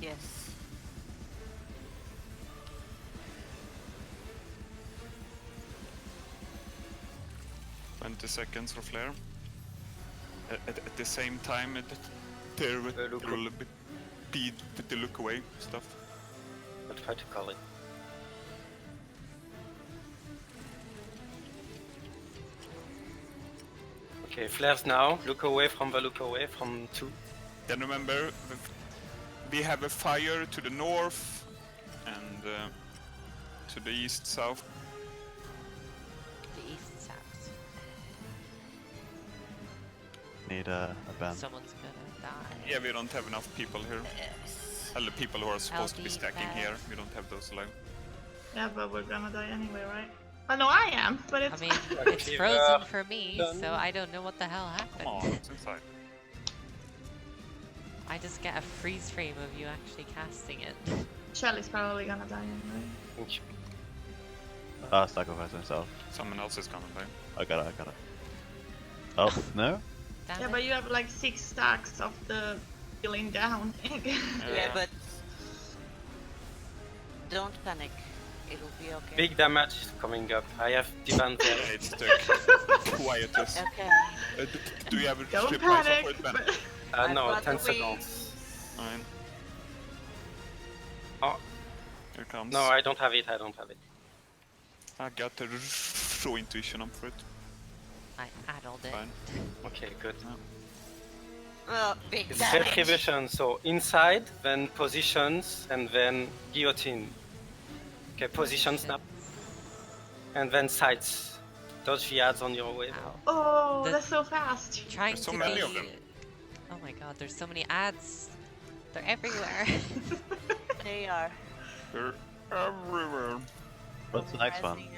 B: yes.
E: $20 seconds for flare. At the same time, there
D: look
E: will be the look away stuff.
D: I'll try to call it. Okay, flares now. Look away from the look away from 2.
E: Then remember, we have a fire to the north and to the east, south.
F: The east south.
C: Need a band.
F: Someone's gonna die.
E: Yeah, we don't have enough people here.
B: Yes.
E: Well, the people who are supposed to be
F: be
E: stacking
F: back.
E: here, we don't have those alive.
A: Yeah, but we're gonna die anyway, right? Oh no, I am, but
F: I
A: it's
F: mean, it's
D: Give
F: frozen
D: up.
F: for me,
D: Done.
F: so I don't know what the hell happened.
E: Come on, it's inside.
F: I just get a freeze frame of you actually casting it.
A: Shelly's probably gonna die anyway.
D: Thank you.
C: Sacrifice myself.
E: Someone else is gonna die.
C: I got it. Oh, no?
F: Damn
A: Yeah,
F: it.
A: but you have like 6 stacks of the healing down thing.
B: Yeah, but don't panic. It'll be okay.
D: Big damage is coming up. I have Divan there.
E: It's the quietest.
B: Okay.
E: Do you have a
A: Don't
E: strip rifle
A: panic.
E: for it, Ben?
B: I've
D: No,
B: got
D: 10
B: the wings.
D: seconds.
E: Fine.
D: Oh,
E: Here comes.
D: no, I don't have it.
E: I got the show intuition up for it.
F: I addled it.
E: Fine.
D: Okay, good.
B: Oh, big
D: It's
B: damage.
D: retribution, so inside, then positions, and then guillotine. Okay, positions now, and then sides. Dodge the ads on your way.
F: Ow.
A: Oh,
F: The-
A: that's so fast.
F: Trying
E: There's so
F: to
E: many
F: be...
E: of them.
F: Oh my god, there's so many ads. They're everywhere.
B: They are.
E: They're everywhere.
C: What's the next one?
B: Rising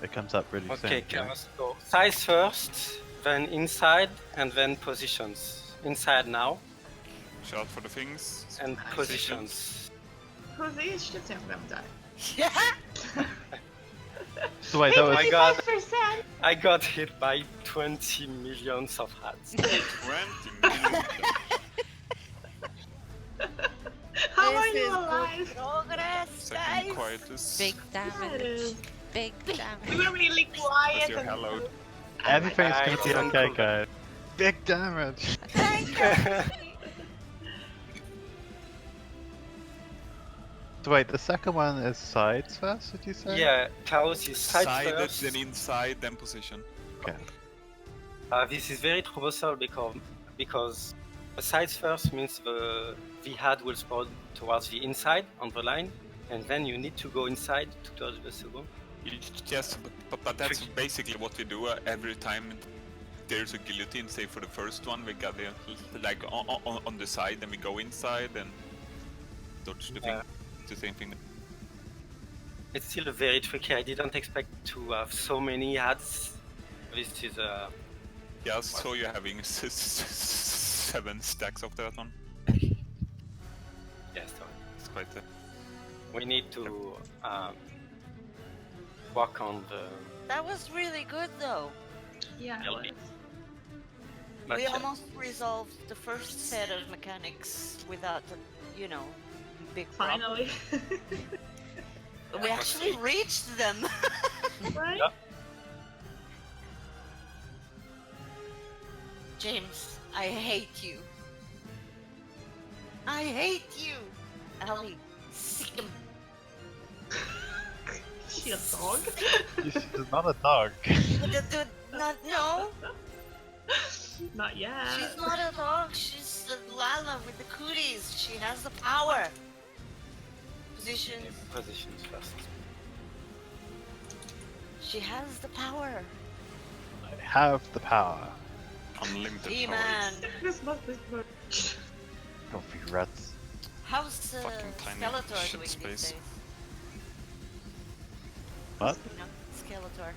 C: It comes up really soon.
D: Okay,
C: yeah?
D: chaos. So size first, then inside, and then positions. Inside now,
E: Shout for the things.
D: and positions.
A: Who's the shit I'm gonna die?
B: Yeah.
C: So wait, that
D: Oh
C: was
D: my god,
A: 85%!
D: I got hit by 20 millions of hats.
E: 20 million.
A: How
B: This
A: are you
B: is good
A: alive?
B: progress,
E: Second
B: guys.
E: quietest.
F: Big
A: Yeah, it
F: damage.
A: is.
F: Big
A: We
F: damage.
A: were really
E: That's
A: quiet
E: your
A: and
E: hallowed.
C: everything's
D: I
C: gonna be
D: didn't
C: okay,
D: cool
C: guys. Big damage.
B: Thank you.
C: So wait, the second one is sides first, did you say?
D: Yeah, Chaos is side
E: Sided,
D: first.
E: then inside, then position.
C: Okay.
D: This is very troublesome because the sides first means the had will spawn towards the inside on the line, and then you need to go inside to touch the second.
E: Yes, but that's basically what we do every time there's a guillotine. Say for the first one, we got the like on the side, then we go inside and dodge the thing.
D: Yeah.
E: It's the same thing.
D: It's still very tricky. I didn't expect to have so many ads. This is
E: Yeah, so you're having 7 stacks of that one.
D: yes. So
E: It's quite a...
D: we need to work on the.
B: That was really good, though.
A: Yeah, it
D: Really?
A: was.
D: But
B: We
D: yeah,
B: almost resolved the first set of mechanics without, you know, big problem.
A: Finally.
B: We actually reached them.
A: Right?
D: Yeah.
B: James, I hate you. I hate you. Ellie, sick him.
A: She a dog?
C: She's not a dog.
B: No,
A: Not yet.
B: she's not a dog. She's a Lala with the cooties. She has the power. Position.
D: positions first.
B: She has the power.
C: I have the power.
E: Unlimited power.
B: E-man.
A: This must be merch.
C: Don't be rats.
B: How's
E: Fucking tiny
B: Skeletor
E: shit
B: doing these
E: space.
B: days?
C: What?
B: You know, Skeletor.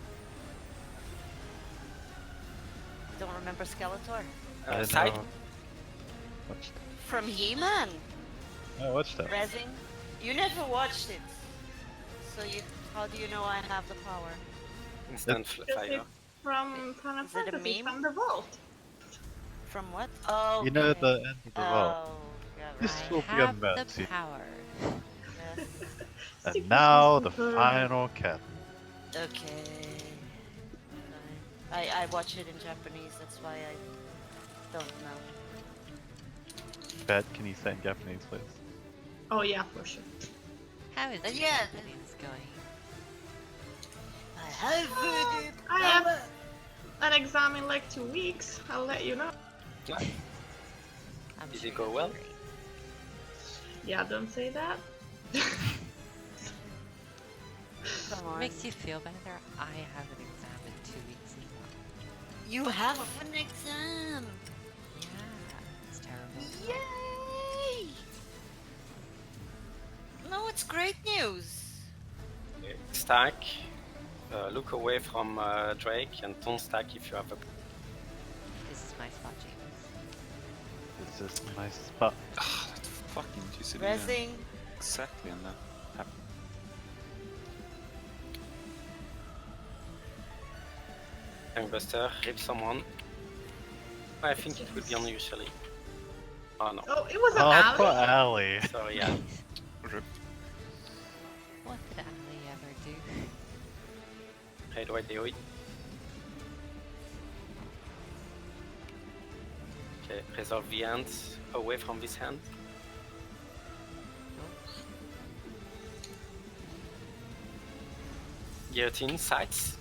B: Don't remember Skeletor?
C: I didn't
D: Side.
C: know. Watched it.
B: From He-Man?
C: I watched that.
B: Rezzing? You never watched it. So how do you know I have the power?
D: Instant
A: Because
D: fire.
A: it's from Final
B: Is it a
A: Fantasy,
B: meme?
A: from the vault.
B: From what? Oh,
C: You know
B: okay.
C: the end of the vault.
B: Oh, yeah,
C: This
B: right.
C: will be
F: Have
C: a
F: the
C: mercy.
F: power.
B: Yes.
C: And
A: Secret
C: now the
A: Super.
C: final cat.
B: Okay. Fine. I watch it in Japanese, that's why I don't know.
C: Bed, can you say in Japanese, please?
A: Oh yeah, for sure.
F: How is the
B: Yeah.
F: Japanese going?
B: I have voodoo
A: I have
B: power.
A: an exam in like 2 weeks. I'll let you know.
F: I'm
D: Did
F: sure
D: it go
F: you'll
D: well?
F: be great.
A: Yeah, don't say that.
B: Come on.
F: Makes you feel better. I have an exam in 2 weeks as well.
B: You have an exam.
F: Yeah, it's terrible.
B: Yay! No, it's great news.
D: Stack. Look away from Drake and don't stack if you have a.
F: This is my spot, James.
C: This is my spot.
E: Ah, that fucking GCD.
B: Rezzing.
E: Exactly, and that happened.
D: Gangbuster, rip someone. I think it will be unusually. Oh no.
A: Oh, it was an
C: Oh, poor
A: alley.
C: Allie.
D: Sorry, yeah.
E: Rip.
F: What did Ali ever do?
D: Right away, do it. Okay, resolve the hands away from this hand. Guillotine, sides.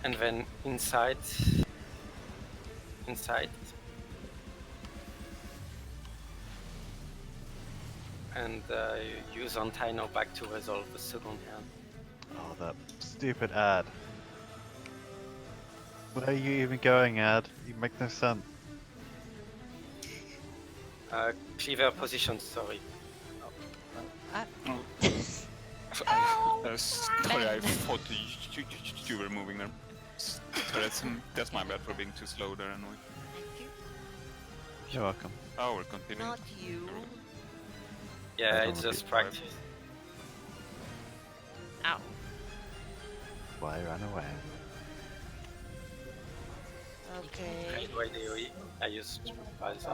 D: And then inside. Inside. And use anti-no back to resolve the second hand.
C: Oh, that stupid ad. Where are you even going, ad? You make no sense.
D: Cleaver position, sorry.
E: Sorry, I thought you were moving there. So that's my bad for being too slow there anyway.
B: Thank you.
C: You're welcome.
E: Oh, we're continuing.
B: Not you.
D: Yeah,
C: That's
D: it's
C: only
D: just
C: 5.
D: practice.
F: Ow.
C: Why run away?
B: Okay.
D: I do AoE. I used as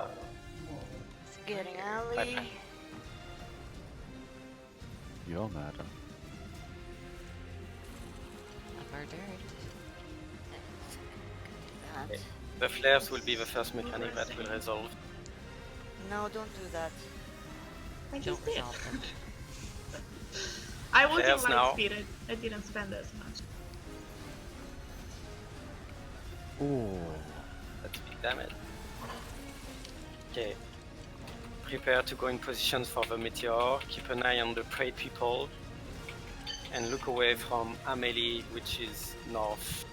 B: Getting alley.
C: You'll murder.
F: I'm murdered.
B: That.
D: the flares will be the first mechanic that will resolve.
B: No, don't do that.
A: I
F: Don't
A: just did.
F: resolve them.
A: I was in
D: Flares now.
A: light speed. I didn't spend as much.
C: Ooh.
D: That's big damage. Okay. Prepare to go in position for the meteor. Keep an eye on the prey people. And look away from Amelie, which is north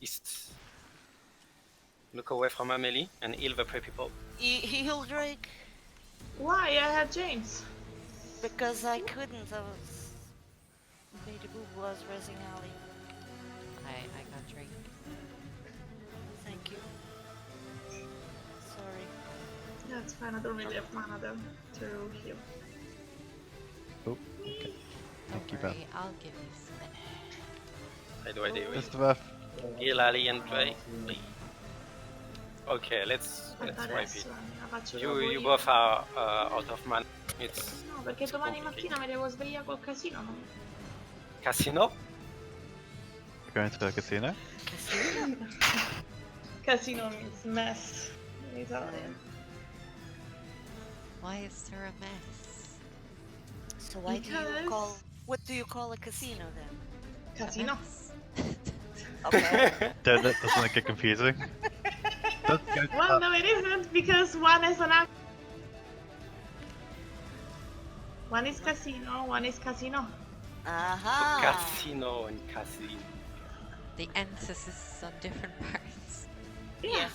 D: east. Look away from Amelie and heal the prey people.
B: Heal Drake.
A: Why? I had James.
B: Because I couldn't. I was. Lady Boob was resing alley.
F: I got drink.
B: Thank you. Sorry.
A: Yeah, it's fine. I don't really have mana though to heal.
C: Oh, okay. Thank you,
F: Don't
C: Ben.
F: worry, I'll give you some.
D: I do AoE.
C: Mr. Buff.
D: Heal Ali and Prey. Okay, let's
A: Adesso
D: wipe it.
A: la faccio
D: You
A: dopo io.
D: both are out of mana. It's
A: No, perché domani mattina mi devo svegliare col casino. No?
D: Casino.
C: Going to the casino?
A: Casino means mess in Italian.
F: Why is there a mess?
B: So why do you
A: Because-
B: call? What do you call a casino then?
F: A
A: Casino.
F: mess?
B: Okay.
C: Doesn't it get confusing? Let's go to
A: Well,
C: that.
A: no, it isn't because one is an act. One is casino, one is casino.
B: Aha.
D: Casino and casino.
F: The emphasis is on different parts.
A: Yeah.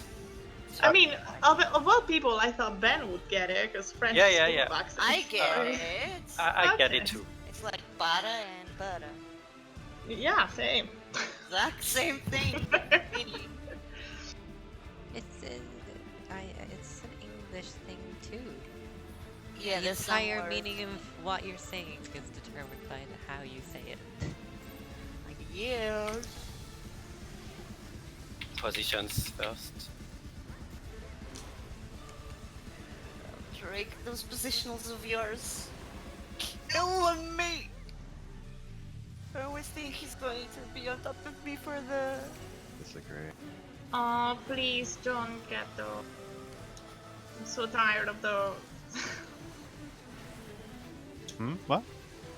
A: I mean, of all people, I thought Ben would get it because French
D: Yeah,
A: is
D: yeah,
A: full
D: yeah.
A: of accents.
B: I get
A: Sorry.
B: it.
D: I get it
A: Okay.
D: too.
B: It's like butter and butter.
A: Yeah, same.
B: Exact same thing. Really.
F: It's it's an English thing too.
B: Yeah,
F: The
B: there's some
F: entire
B: words.
F: meaning of what you're saying is determined by how you say it.
B: Like, yeah.
D: Positions first.
B: Drake, those positionals of yours. Killing me! I always think he's going to be on top of me for the...
C: Disagree.
A: Oh, please don't get those. I'm so tired of those.
C: What?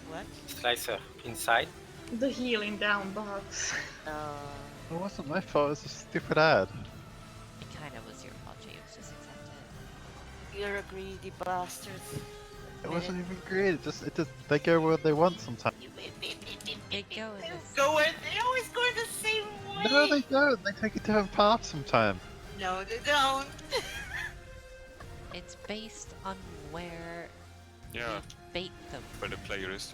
B: What?
D: Slicer inside.
A: The healing down box.
C: It wasn't my fault, it was a stupid ad.
F: It kind of was your fault, James. Just accept it.
B: You're a greedy bastard.
C: It wasn't even great, it just, they go where they want sometimes.
F: They go in this.
B: Go where they always go the same way!
C: No, they don't, they take a different path sometimes.
B: No, they don't!
F: It's based on where
E: Yeah,
F: you bait them.
E: where the player is.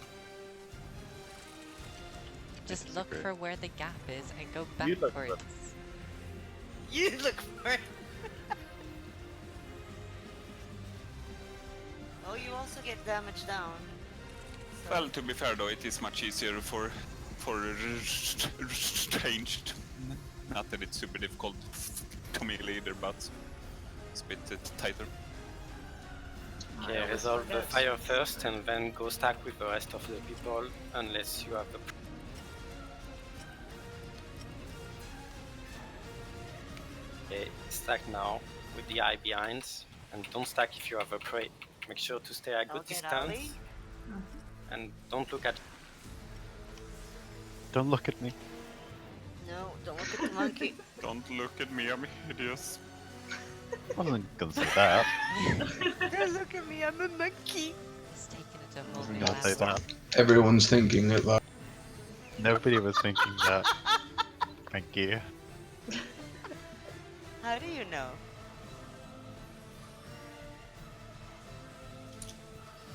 F: Just look
C: disagree.
F: for where the gap is and go
C: You look for it.
F: backwards.
B: You look for it! Oh, you also get damage down. So-
E: Well, to be fair though, it is much easier for ranged. Not that it's super difficult to me either, but it's a bit tighter.
D: Okay,
A: always
D: resolve the
A: forget.
D: fire first and then go stack with the rest of the people unless you have the. Okay, stack now with the eye behind and don't stack if you have a prey. Make sure to stay at good
B: Okay,
D: distance
B: Natalie?
D: and don't look at.
C: Don't look at me.
B: No, don't look at the monkey.
E: Don't look at me, I'm hideous.
C: I wasn't gonna say that.
B: Don't look at me, I'm a monkey!
F: It's taken it a whole
C: Wasn't
F: new
C: gonna say that.
G: Everyone's thinking it like.
C: Nobody was thinking that. Thank you.
B: How do you know?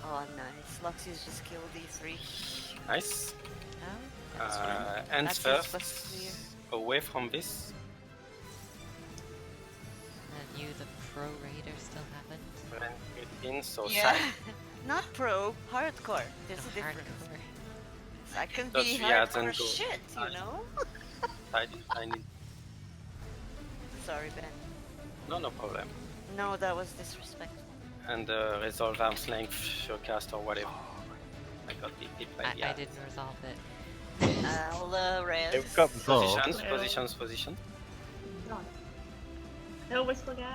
B: Oh, nice. Luxus just killed E3.
D: Nice.
F: No?
D: Hands
B: That's
D: first.
B: just clear.
D: Away from this.
F: And you, the pro raider still happened?
D: When it's in, so
B: Yeah.
D: side.
B: Not pro, hardcore. There's a
F: Oh,
B: difference.
F: hardcore.
B: I can
D: That's
B: be
D: yeah,
B: hardcore
D: then go
B: shit, you
D: side.
B: know?
D: Side is fine.
B: Sorry, Ben.
D: No problem.
B: No, that was disrespectful.
D: And resolve arm's length, surecast or whatever. I got hit by the
F: I
D: eyes.
F: didn't resolve it.
B: I'll res.
C: It got resolved.
D: Positions.
A: God. I always forget.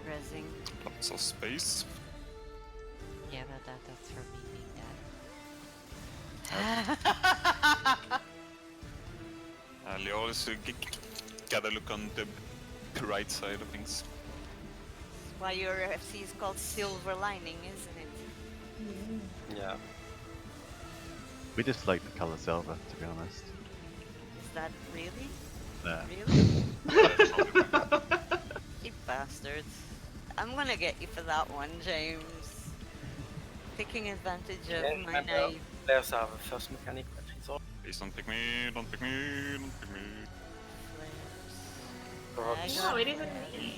B: Resing.
E: Lots of space.
F: Yeah, that's for me being dead.
E: You always gotta look on the right side of things.
B: Why your FC is called Silver Lining, isn't it?
D: Yeah.
C: We just like the color silver, to be honest.
B: Is that really?
C: Yeah.
B: Really? You bastards. I'm gonna get you for that one, James. Taking advantage of
D: And
B: my
D: remember,
B: naive
D: players have a first mechanic that resolve.
E: Please don't pick me, don't pick me, don't pick me.
B: flares. I
A: No,
B: got
A: it isn't
B: flares.
A: me.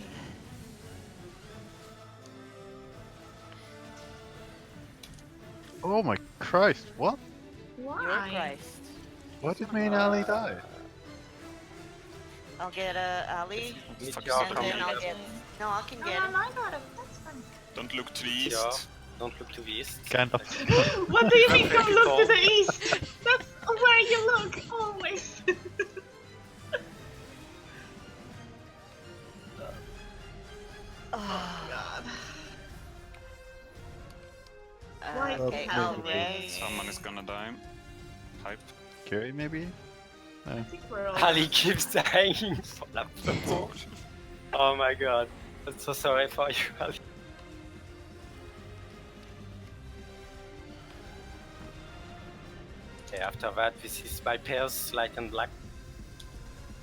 C: Oh my Christ, what?
B: Your
A: Why?
B: Christ.
C: Why did me and Ali die?
B: I'll get Ali,
D: Meteor
B: and then I'll get. No, I can
A: No,
B: get him.
A: I got him. That's fine.
E: Don't look to the
D: Meteor.
E: east.
D: Don't look to the east.
C: Gandalf.
A: What do you mean
D: That's
A: don't look to
D: very
A: the east? That's where you look, always. Oh god. Why
B: Okay,
A: can't
B: I'll
A: we?
B: res.
E: Someone is gonna die. Hype.
C: Curie, maybe?
A: I think we're all...
D: Ali keeps dying for la photo. Oh my god. I'm so sorry for you, Ali. Okay, after that, this is my pairs, light and black.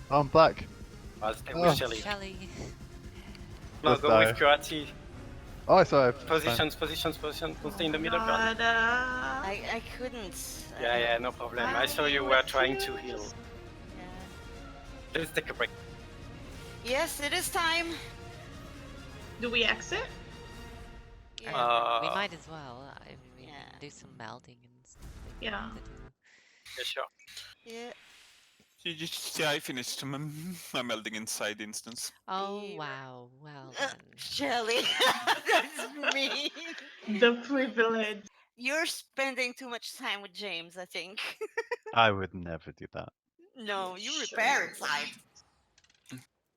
C: Oh, I'm black.
D: I'll stay
C: Oh.
D: with Shelly.
F: Shelly.
D: No,
C: Let's
D: go
C: die.
D: with Kurati.
C: Oh, I saw it.
D: Positions. Don't stay in the middle, Kurati.
A: God,
B: I couldn't.
D: Yeah, no problem. I saw you were trying to heal.
B: Yeah.
D: Let's take a break.
B: Yes, it is time.
A: do we exit?
B: Yeah.
F: We might as well. I mean, we
B: Yeah.
F: can do some melding and stuff.
A: Yeah.
F: To do.
D: Yeah, sure.
B: Yeah.
E: Yeah, I finished my melding inside instance.
F: Oh
B: Be
F: wow, well done.
B: Shelly, that's mean.
A: The privilege.
B: You're spending too much time with James, I think.
C: I would never do that.
B: No, you repair inside.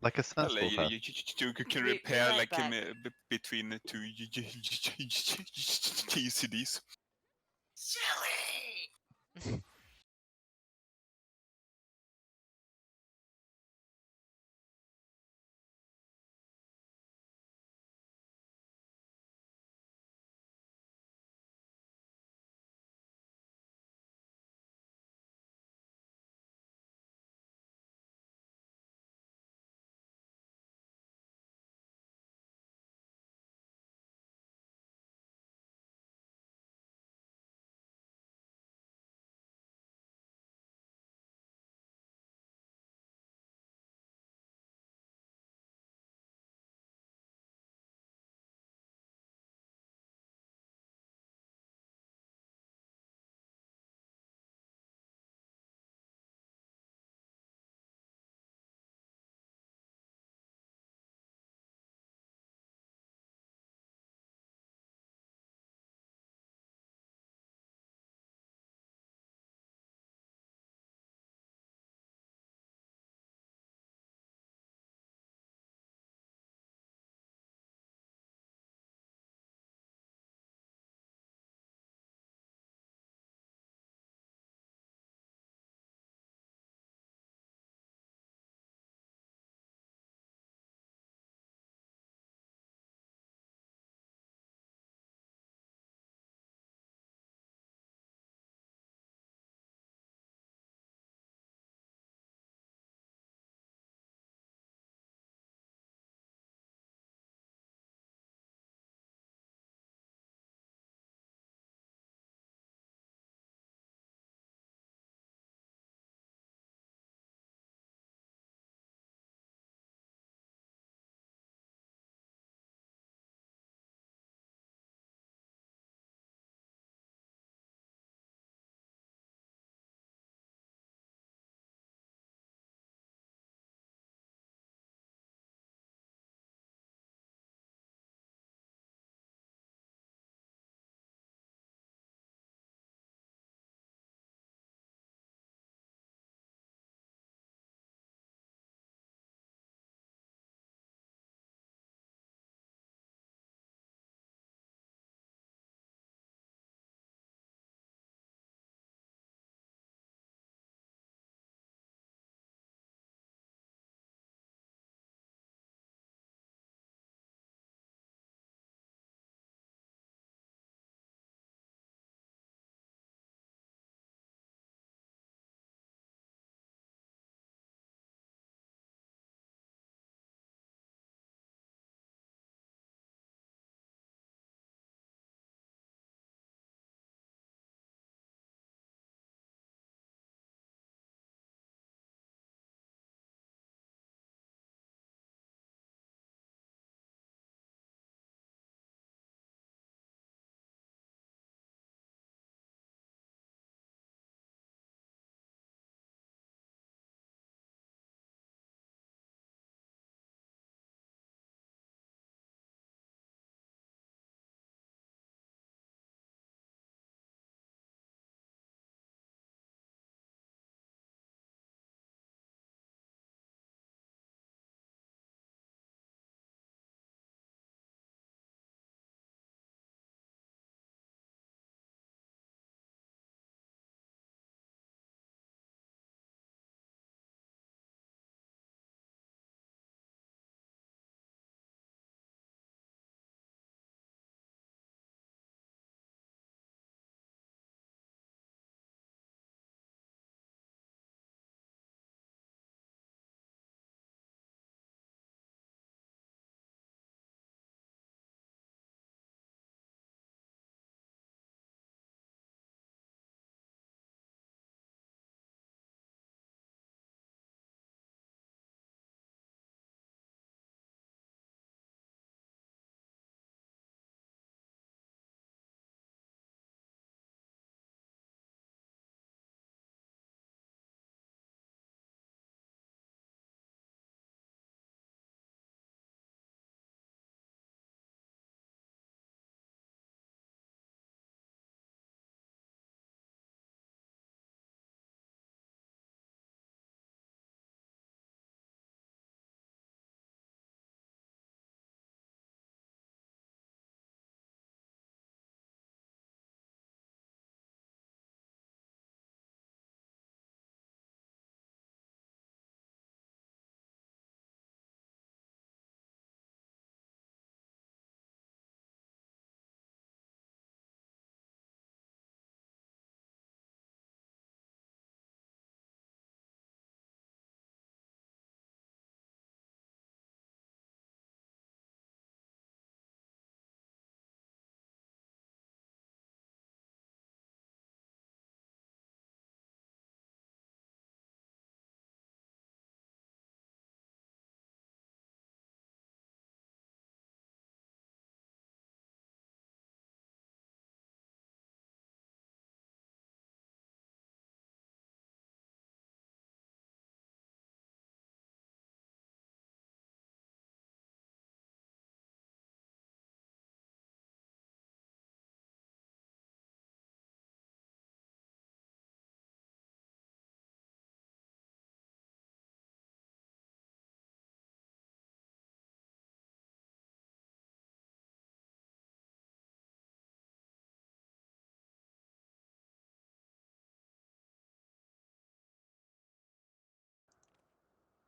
C: Like a
E: Well,
C: sensible
E: you,
C: person.
E: you can
B: Be
E: repair
B: right
E: like
B: back.
E: between the two ECDs.
B: Shelly!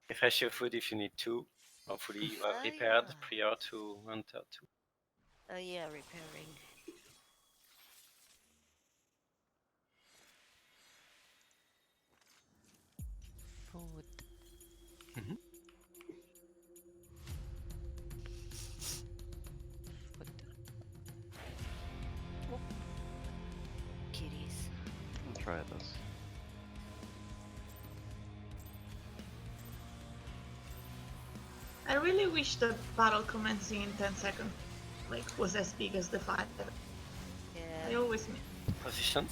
D: Refresh your food if you need to. Hopefully you have
B: Ah,
D: repaired
B: yeah.
D: prior to enter 2.
B: Oh yeah, repairing.
F: Food.
D: Mhm.
F: Food.
B: Kitties.
C: I'll try this.
A: I really wish the battle commencing in 10 seconds was as big as the fight. I
B: Yeah.
A: always miss.
D: Positions.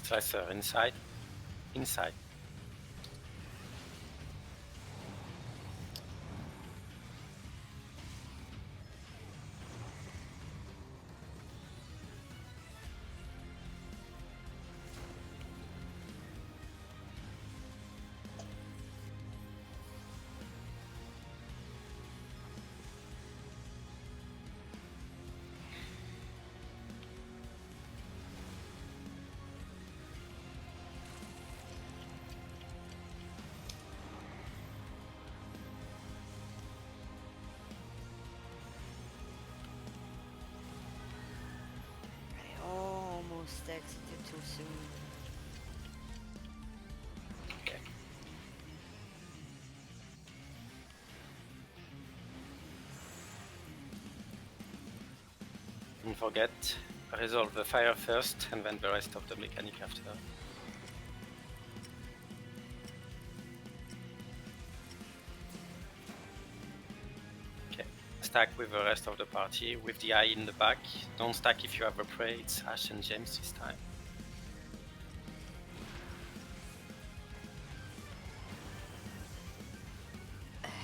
D: Stressor inside. Inside.
B: I almost exited too soon.
D: Okay. Don't forget, resolve the fire first and then the rest of the mechanic after. Okay, stack with the rest of the party with the eye in the back. Don't stack if you have a prey, it's Ashe and James this time.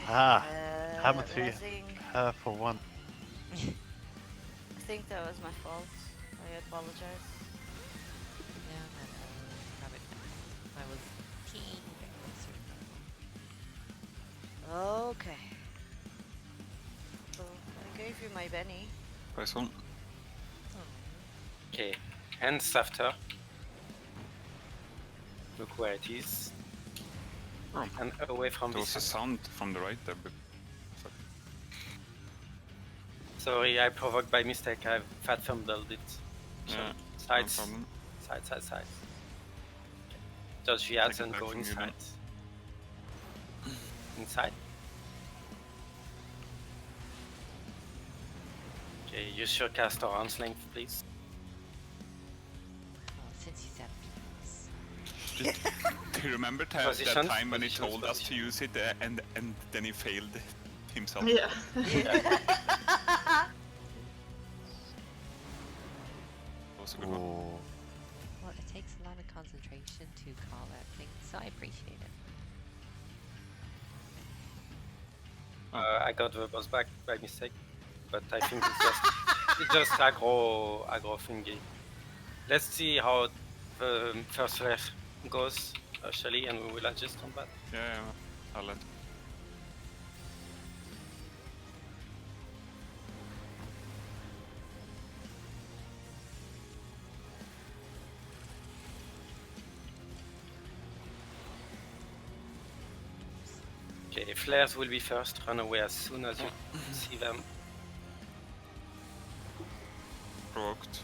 C: Ah, hammer to you.
B: Buzzing.
C: For one.
B: I think that was my fault. I apologize.
F: No, probably not. I was keen.
B: Okay. So I gave you my Benny.
E: Nice one.
D: Okay, hands after. Look where it is.
E: Oh,
D: And away from
E: there was a
D: this.
E: sound from the right there, but
D: Sorry, I provoked by mistake. I fat fumbled it.
E: yeah,
D: Sides.
E: no problem.
D: Sides. Dodge the ads
E: Take it
D: and
E: back
D: go
E: from you
D: inside.
E: then.
D: Inside. Okay, use your cast or arm's length, please.
F: Oh, since you said
E: Do you remember that
D: Positions,
E: time when he
D: positions,
E: told us to use it and then he failed himself?
A: Yeah.
E: That was a good one.
C: Oh.
F: well, it takes a lot of concentration to call out things, so I appreciate it.
D: I got the boss back by mistake, but I think it's just aggro thingy. Let's see how the first flare goes, Shelly, and we will adjust on that.
E: Yeah, I'll let.
D: Okay, flares will be first. Run away as soon as you see them.
E: Provoked.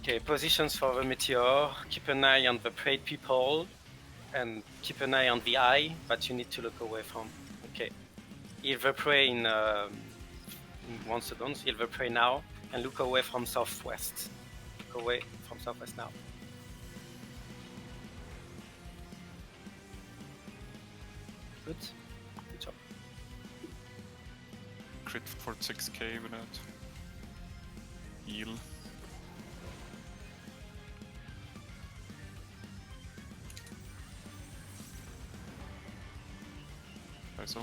D: Okay, positions for the meteor. Keep an eye on the prayed people, and keep an eye on the eye, but you need to look away from. Okay, heal the prey in 1 second. Heal the prey now, and look away from southwest. Look away from southwest now. Good. Good job.
E: Crit for 6k without heal. so.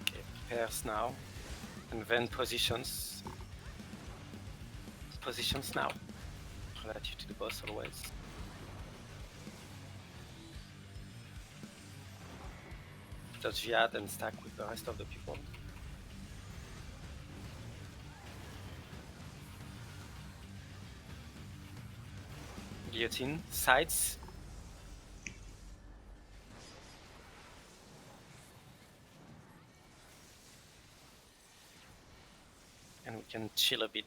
D: Okay, pairs now, and then positions. Positions now, relative to the boss always. Touch Viad and stack with the rest of the people. Guillotine, sides. And we can chill a bit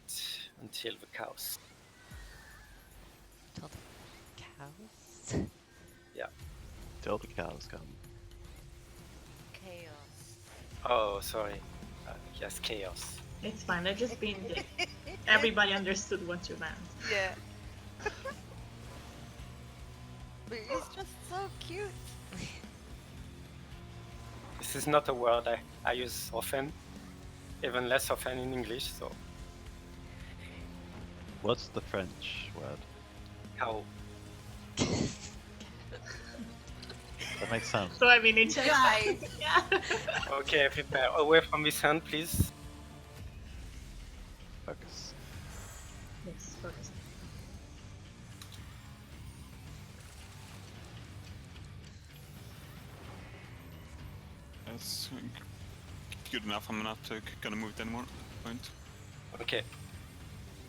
D: until the cows.
F: Till the cows?
D: Yeah.
C: Till the cows come.
B: Chaos.
D: Oh, sorry. Yes, chaos.
A: It's fine. I just been. Everybody understood what you meant.
B: Yeah. But he's just so cute.
D: This is not a word I use often, even less often in English, so
C: What's the French word?
D: cow.
C: That makes sense.
A: So I mean, in Czech.
B: Guys.
A: Yeah.
D: Okay, prepare. Away from this hand, please.
C: Focus.
A: Yes, focus.
E: That's good enough. I'm not gonna move it anymore. Point.
D: Okay,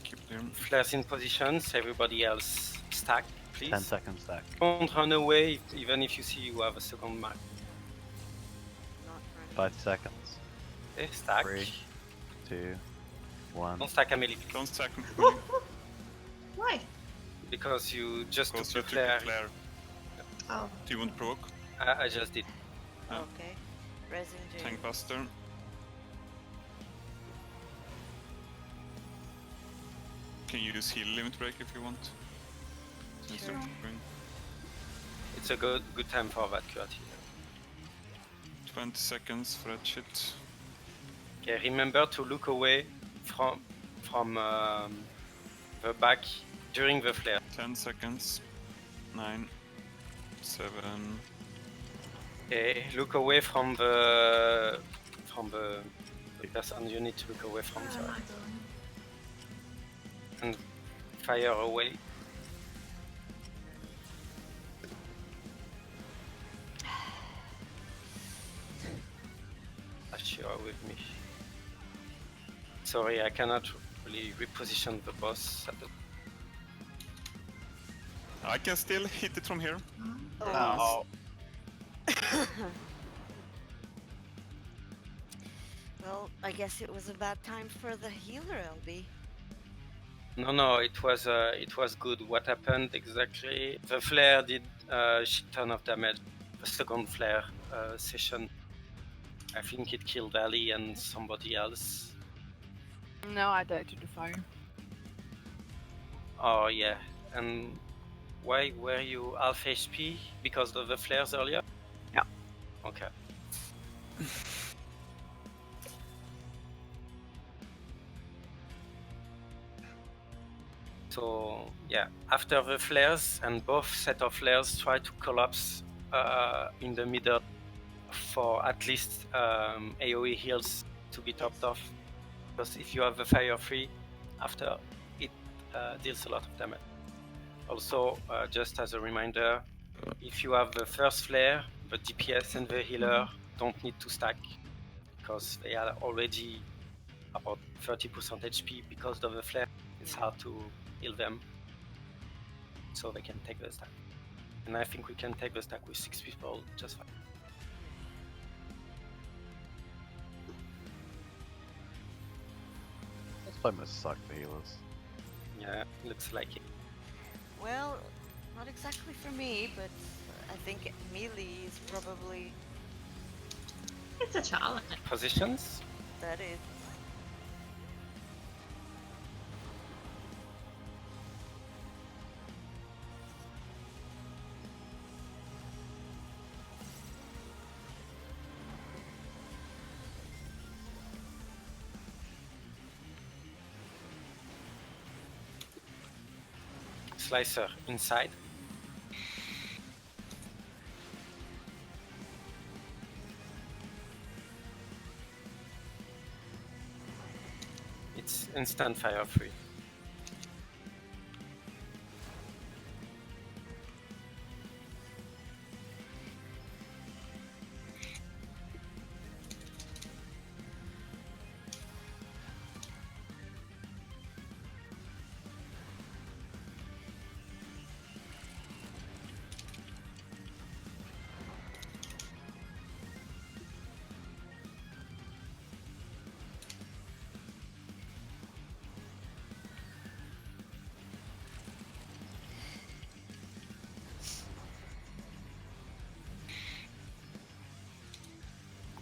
E: Keep it there.
D: flares in positions. Everybody else stack, please.
C: 10 seconds stack.
D: Don't run away, even if you see you have a second mark.
B: Not running.
C: 5 seconds.
D: Okay, stack.
C: 3, 2, 1.
D: Don't stack a melee,
E: Don't stack me.
A: Why?
D: because you just took
E: Because
D: the
E: you took
D: flare.
E: the flare.
A: Oh.
E: Do you want provoke?
D: I just did.
B: Okay. Resin
E: Tank Buster. Can you use heal limit break if you want? Since
B: Sure.
E: you're going.
D: It's a good time for that QRT.
E: 20 seconds for that shit.
D: Okay, remember to look away from the back during the flare.
E: 10 seconds. 9, 7.
D: Okay, look away from the person you need to look away from,
A: What am
D: sorry.
A: I doing?
D: And fire away. Ashe, you are with me. Sorry, I cannot really reposition the boss at the...
E: I can still hit it from here.
B: Oh. Well, I guess it was a bad time for the healer, LB.
D: No, it was good. What happened exactly? The flare did a shit ton of damage. The second flare session, I think it killed Ali and somebody else.
H: No, I died to the fire.
D: Oh yeah, and why were you half HP because of the flares earlier?
H: Yeah.
D: Okay. So yeah, after the flares and both set of flares try to collapse in the middle for at least AoE heals to be topped off. Because if you have the fire free after, it deals a lot of damage. Also, just as a reminder, if you have the first flare, the DPS and the healer don't need to stack because they are already about 30% HP because of the flare. It's hard to heal them, so they can take the stack. And I think we can take the stack with 6 people just fine.
C: This fight must suck for healers.
D: Yeah, looks like it.
B: Well, not exactly for me, but I think melee is probably
A: It's a challenge.
D: Positions?
B: that is.
D: slicer inside. It's instant fire free.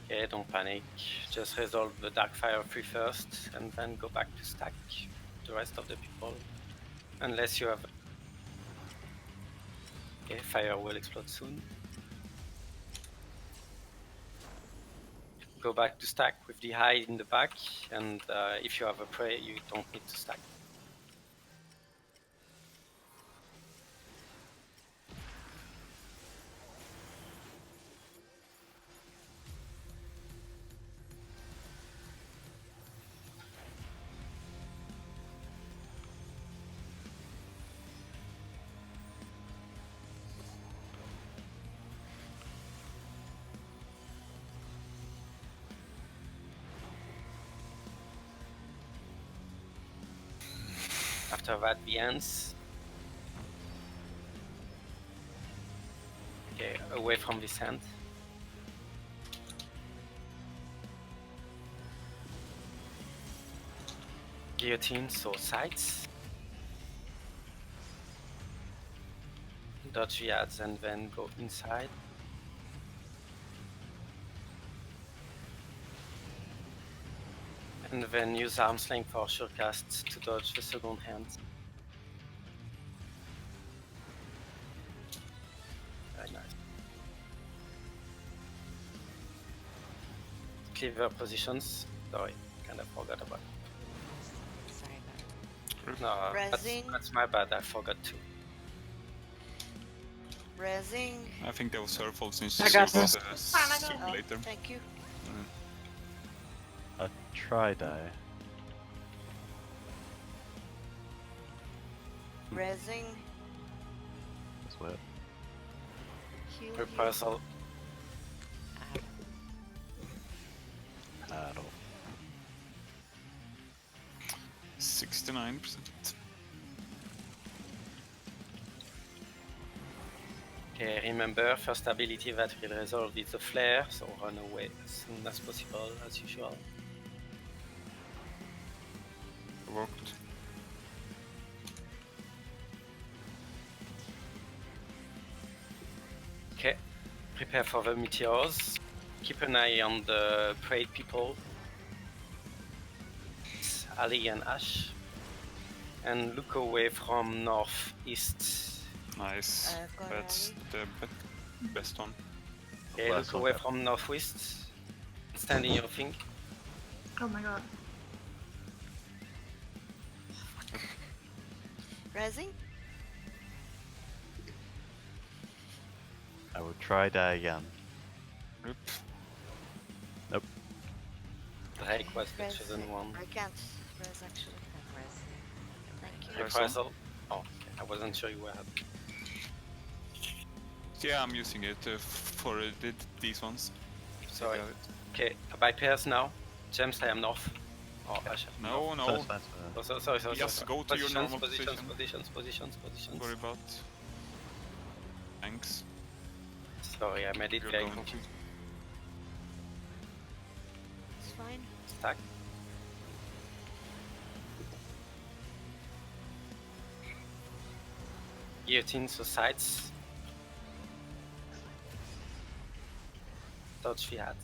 D: Okay, don't panic. Just resolve the dark fire free first, and then go back to stack the rest of the people. Unless you have. Okay, fire will explode soon. Go back to stack with the hide in the back, and if you have a prey, you don't need to stack. After that, the ants. Okay, away from this ant. Guillotine, so sides. Dodge viads and then go inside. And then use arm's length for sure casts to dodge the second hand. Very nice. Cleaver positions. Sorry, kind of forgot about it.
F: Sorry about
D: No,
B: Rezzing.
D: that's my bad, I forgot to.
B: Rezzing.
E: I think that was her fault since
H: I
E: she
H: got
E: was
H: this.
E: super
B: Oh,
E: later.
B: thank you.
C: A tri-die.
B: Rezzing.
C: That's weird.
B: Heal.
D: Reprisal.
C: At all.
E: 69%.
D: Okay, remember, first ability that will resolve is the flare, so run away as soon as possible, as usual.
E: Worked.
D: Okay, prepare for the meteors. Keep an eye on the prey people. It's Ali and Ashe. And look away from northeast.
E: Nice.
B: Got
E: That's
B: Ali.
E: the best one.
D: Okay,
C: Last
D: look
C: one,
D: away
C: yeah.
D: from northwest. Stand in your thing.
A: Oh my god.
B: Rezzing.
C: I will tri-die again.
E: Oop.
D: Drake was the
B: Res.
D: chosen one.
B: I can't res actually.
F: that. Rezzing.
B: Thank you.
D: Reprisal. Oh, okay. I wasn't sure you were.
E: Yeah, I'm using it for these ones.
D: Sorry.
E: Got it.
D: Okay, by pairs now. James, I am north. Oh, Ashe.
E: No, no.
C: Fine, fine,
D: Oh, sorry.
E: Just go to your normal
D: positions.
E: position. Worry about. Thanks.
D: Sorry, I made it
E: You're
D: very
E: going
D: confusing.
B: It's fine.
D: Stack. Guillotine, so sides. Dodge fiat.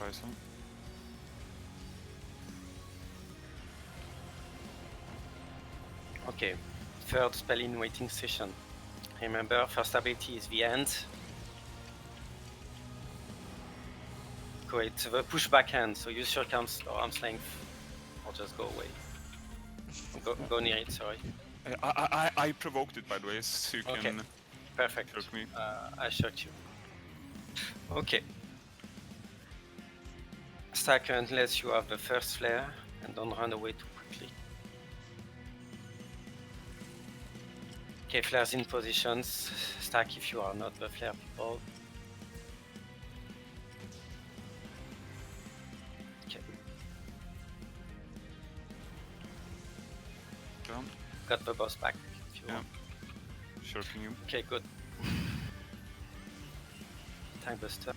E: Reprisal.
D: Okay, third spell in waiting session. Remember, first ability is the end. Great, the pushback hand, so use your arm's length, or just go away. Go near it, sorry.
E: I provoked it, by the way, so you
D: Okay.
E: can
D: Perfect.
E: jerk me.
D: I shot you. Okay. Stack unless you have the first flare, and don't run away too quickly. Okay, flares in positions. Stack if you are not the flare people. Okay.
E: Down.
D: Got the boss back if you
E: Yeah.
D: want.
E: Shirking you.
D: Okay, good. Time buster.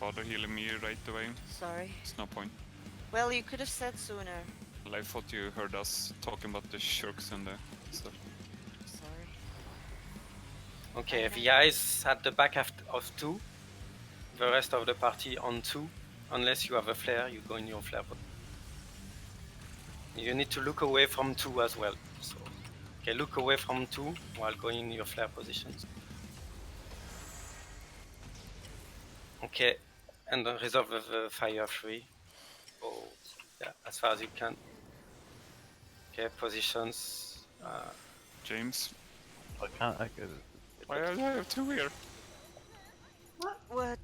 E: Bother healing me right away.
B: Sorry.
E: It's no point.
B: Well, you could have said sooner.
E: Well, I thought you heard us talking about the shirks and the stuff.
B: Sorry.
D: Okay, the eyes at the back of 2. The rest of the party on 2. Unless you have a flare, you go in your flare. You need to look away from 2 as well. So, okay, look away from 2 while going in your flare positions. Okay, and then resolve the fire free. Oh, yeah, as far as you can. Okay, positions.
E: James,
C: I can't.
E: why do I have two here?
B: What?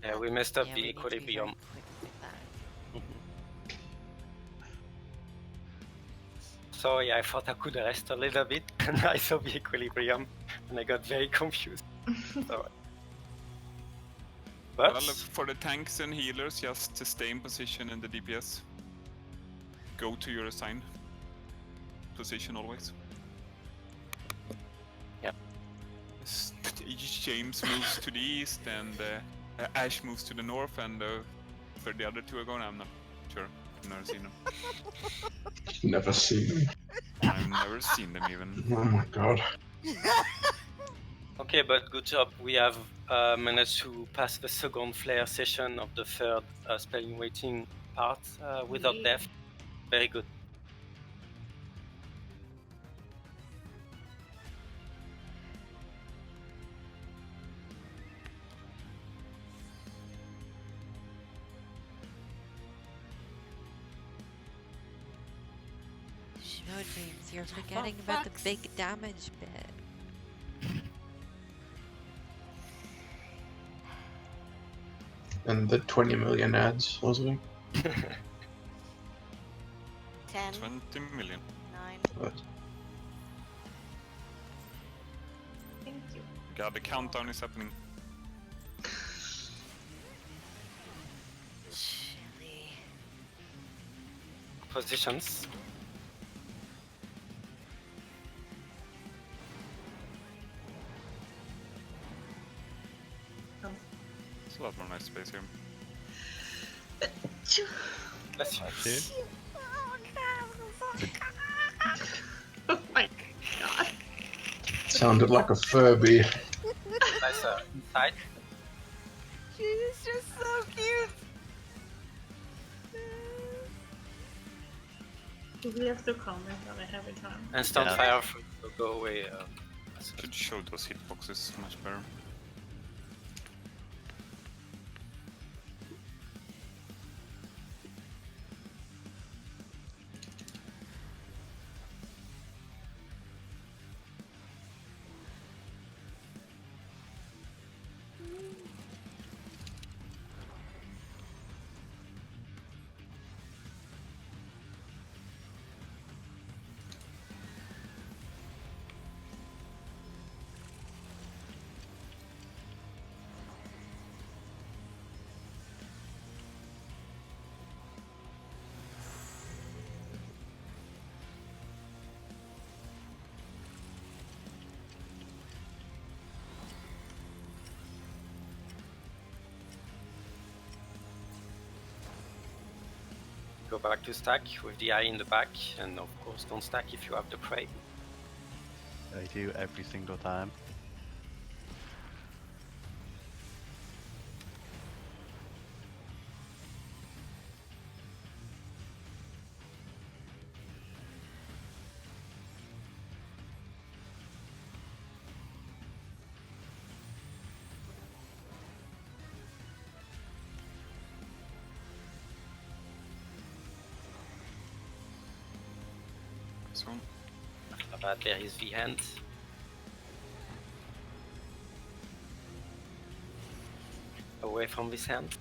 D: Yeah, we messed up
F: Yeah,
D: the
F: we need to be very
D: equilibrium.
F: quick with that.
D: Sorry, I thought I could rest a little bit, and I saw the equilibrium, and I got very confused. Sorry. But
E: Well, for the tanks and healers, just to stay in position in the DPS. Go to your assigned position always.
D: Yep.
E: James moves to the east, and Ashe moves to the north, and where the other two are going, I'm not sure. I've never seen them.
G: Never seen them.
E: I've never seen them even.
G: Oh my god.
D: okay, but good job. We have managed to pass the second flare session of the third spell in waiting part without
A: Yeah.
D: death. Very good.
F: No, James, you're forgetting about the big damage bit.
G: And the 20 million ads, wasn't it?
B: 10,
E: 20 million.
B: 9.
G: But
A: Thank you.
E: God, the countdown is happening.
B: Chilly.
D: Positions.
E: It's a lot more nice space here.
D: Bless you.
C: Actually,
A: Oh my god.
G: sounded like a Furby.
D: Nice inside.
B: She's just so cute.
A: Do we have to comment on it every time?
D: Instant
C: Yeah.
D: fire free, so go away.
E: Should show those hitboxes much better.
D: Go back to stack with the eye in the back, and of course don't stack if you have the prey.
C: I do every single time.
E: So
D: After that, there is the hand. Away from this hand.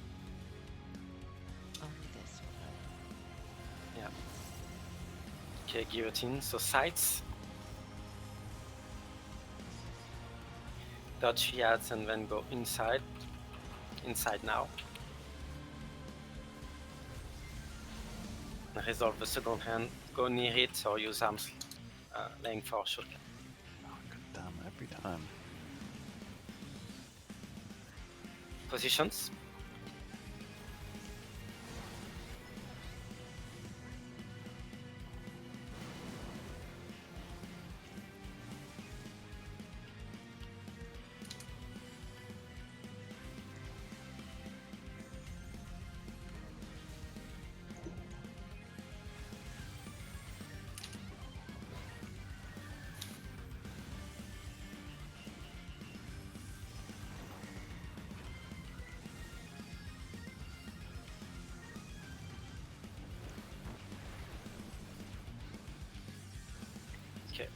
F: Only this one.
D: Yeah. Okay, guillotine. So sides. Dodge yards and then go inside. Inside now. And resolve the second hand. Go near it or use arms laying for shotgun.
C: Oh, god damn, every time.
D: Positions. Okay.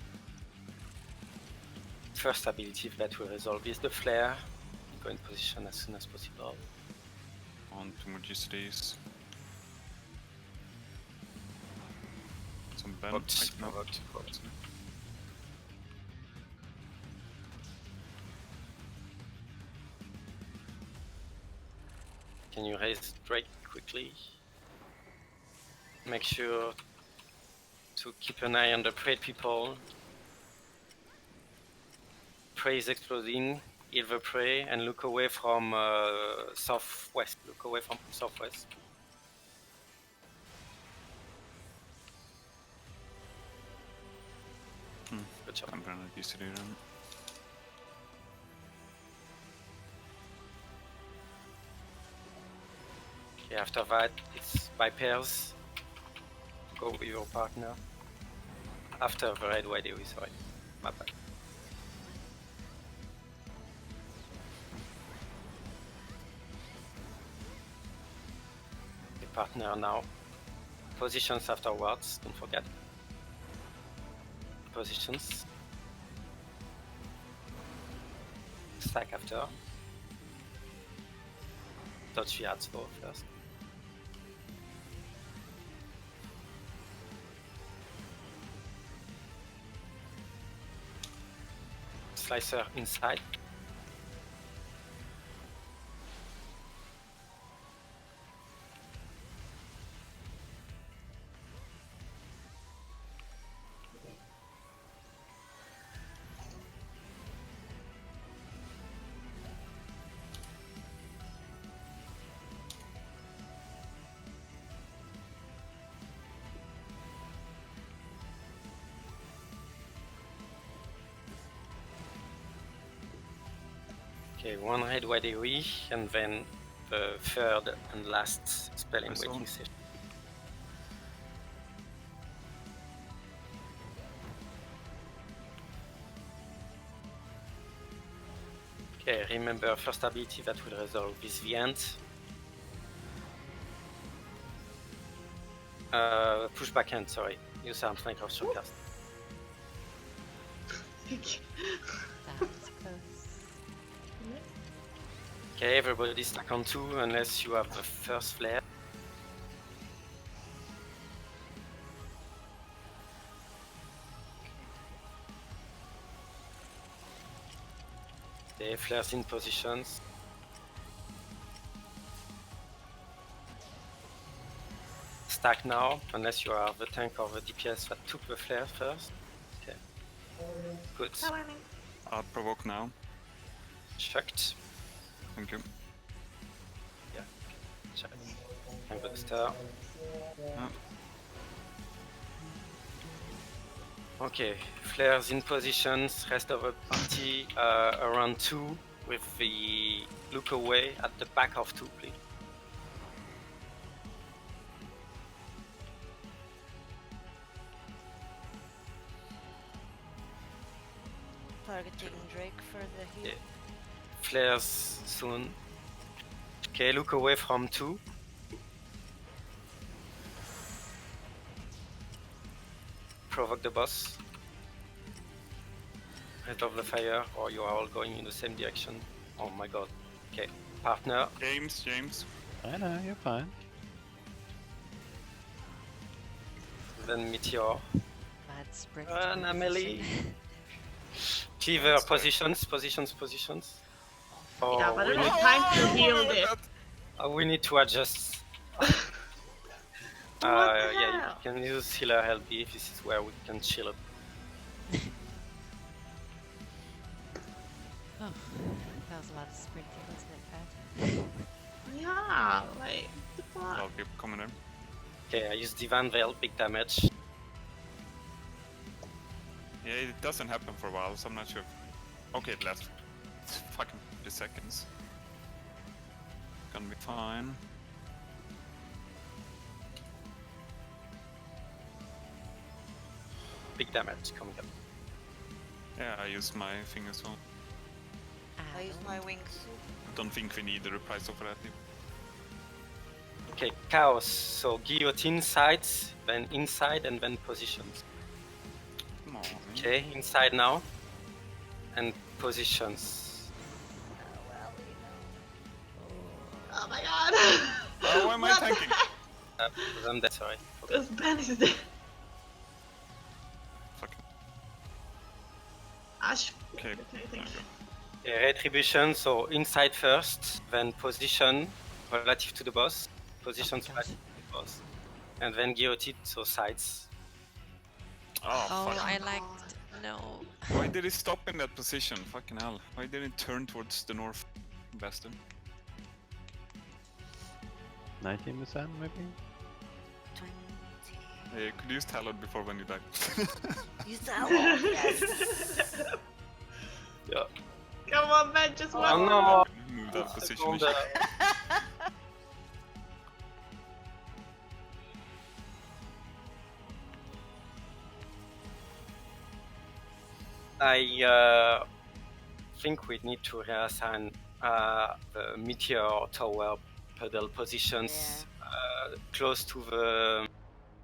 D: First ability that will resolve is the flare. Go in position as soon as possible.
E: on to Magistries. Some bend.
D: Provoked,
E: No.
D: provoked. Can you raise Drake quickly? Make sure to keep an eye on the prey people. Prey is exploding. Heal the prey and look away from southwest. Look away from southwest. Good job.
E: I'm gonna disagree then.
D: Okay, after that, it's by pairs. Go with your partner. After the red white, sorry. My bad. The partner now. Positions afterwards, don't forget. Positions. Stack after. Touch yards for first. Slicer inside. Okay, one red white AoE, and then the third and last spell in
E: Nice
D: waiting
E: one.
D: session. Okay, remember first ability that will resolve is the end. Push back hand, sorry. Use arm strength or shortcast.
A: Thank you.
F: That's close.
D: Okay, everybody stack on 2 unless you have the first flare. Okay, flares in positions. Stack now, unless you are the tank or the DPS that took the flare first. Okay. Good.
E: I'll provoke now.
D: Checked.
E: Thank you.
D: Checked. And good star.
E: Yeah.
D: Okay, flares in positions, rest of the party around 2 with the look away at the back of 2, please.
B: Targeting Drake for the heal.
D: Yeah. Flares soon. Okay, look away from 2. provoke the boss. Rate of the fire, or you are all going in the same direction. Oh my god. Okay, partner.
E: James.
C: I know, you're fine.
D: Then meteor.
F: Mad sprint.
D: And
F: to
D: Amelie.
F: position.
D: Cleaver, positions. Oh,
A: Yeah, but
D: we
A: I don't
D: need,
A: have time to heal this.
D: we need to adjust.
A: the
D: Yeah,
A: hell?
D: you can use healer help if this is where we can chill up.
F: Oh, that was a lot of sprinting, wasn't it, Pat?
A: Yeah, like, the
E: A lot
A: fuck?
E: of people coming in.
D: Okay, I use Divine Veil, big damage.
E: Yeah, it doesn't happen for a while, so I'm not sure. Okay, it lasts fucking 50 seconds. Gonna be fine.
D: Big damage coming up.
E: Yeah, I used my thing as well.
B: I use my wings.
E: Don't think we need the reprisal for that.
D: Okay, chaos. So guillotine sides, then inside, and then positions.
E: Come on.
D: Okay, inside now. And positions.
A: Oh my god!
E: Oh, why am I
A: What
E: tanking?
A: the heck?
D: I'm dead, sorry.
A: Because Ben is dead.
E: Fuck.
A: Ashe.
E: Okay.
A: Thank you.
D: Okay, retribution, so inside first, then position relative to the boss. Positions
F: God.
D: relative to the boss. And then guillotine, so sides.
E: Oh,
F: Oh,
E: fuck.
F: I lagged. No.
E: Why did it stop in that position? Fucking hell. Why didn't it turn towards the north? Bastard.
C: 19% maybe?
B: 20.
E: Hey, could you use Talon before when you die?
B: Use that one, yes!
D: Yeah.
A: Come on, Ben, just one
D: Oh
A: more.
D: no!
E: Move that position.
D: Second, I think we need to reassign the meteor tower pedal positions close to the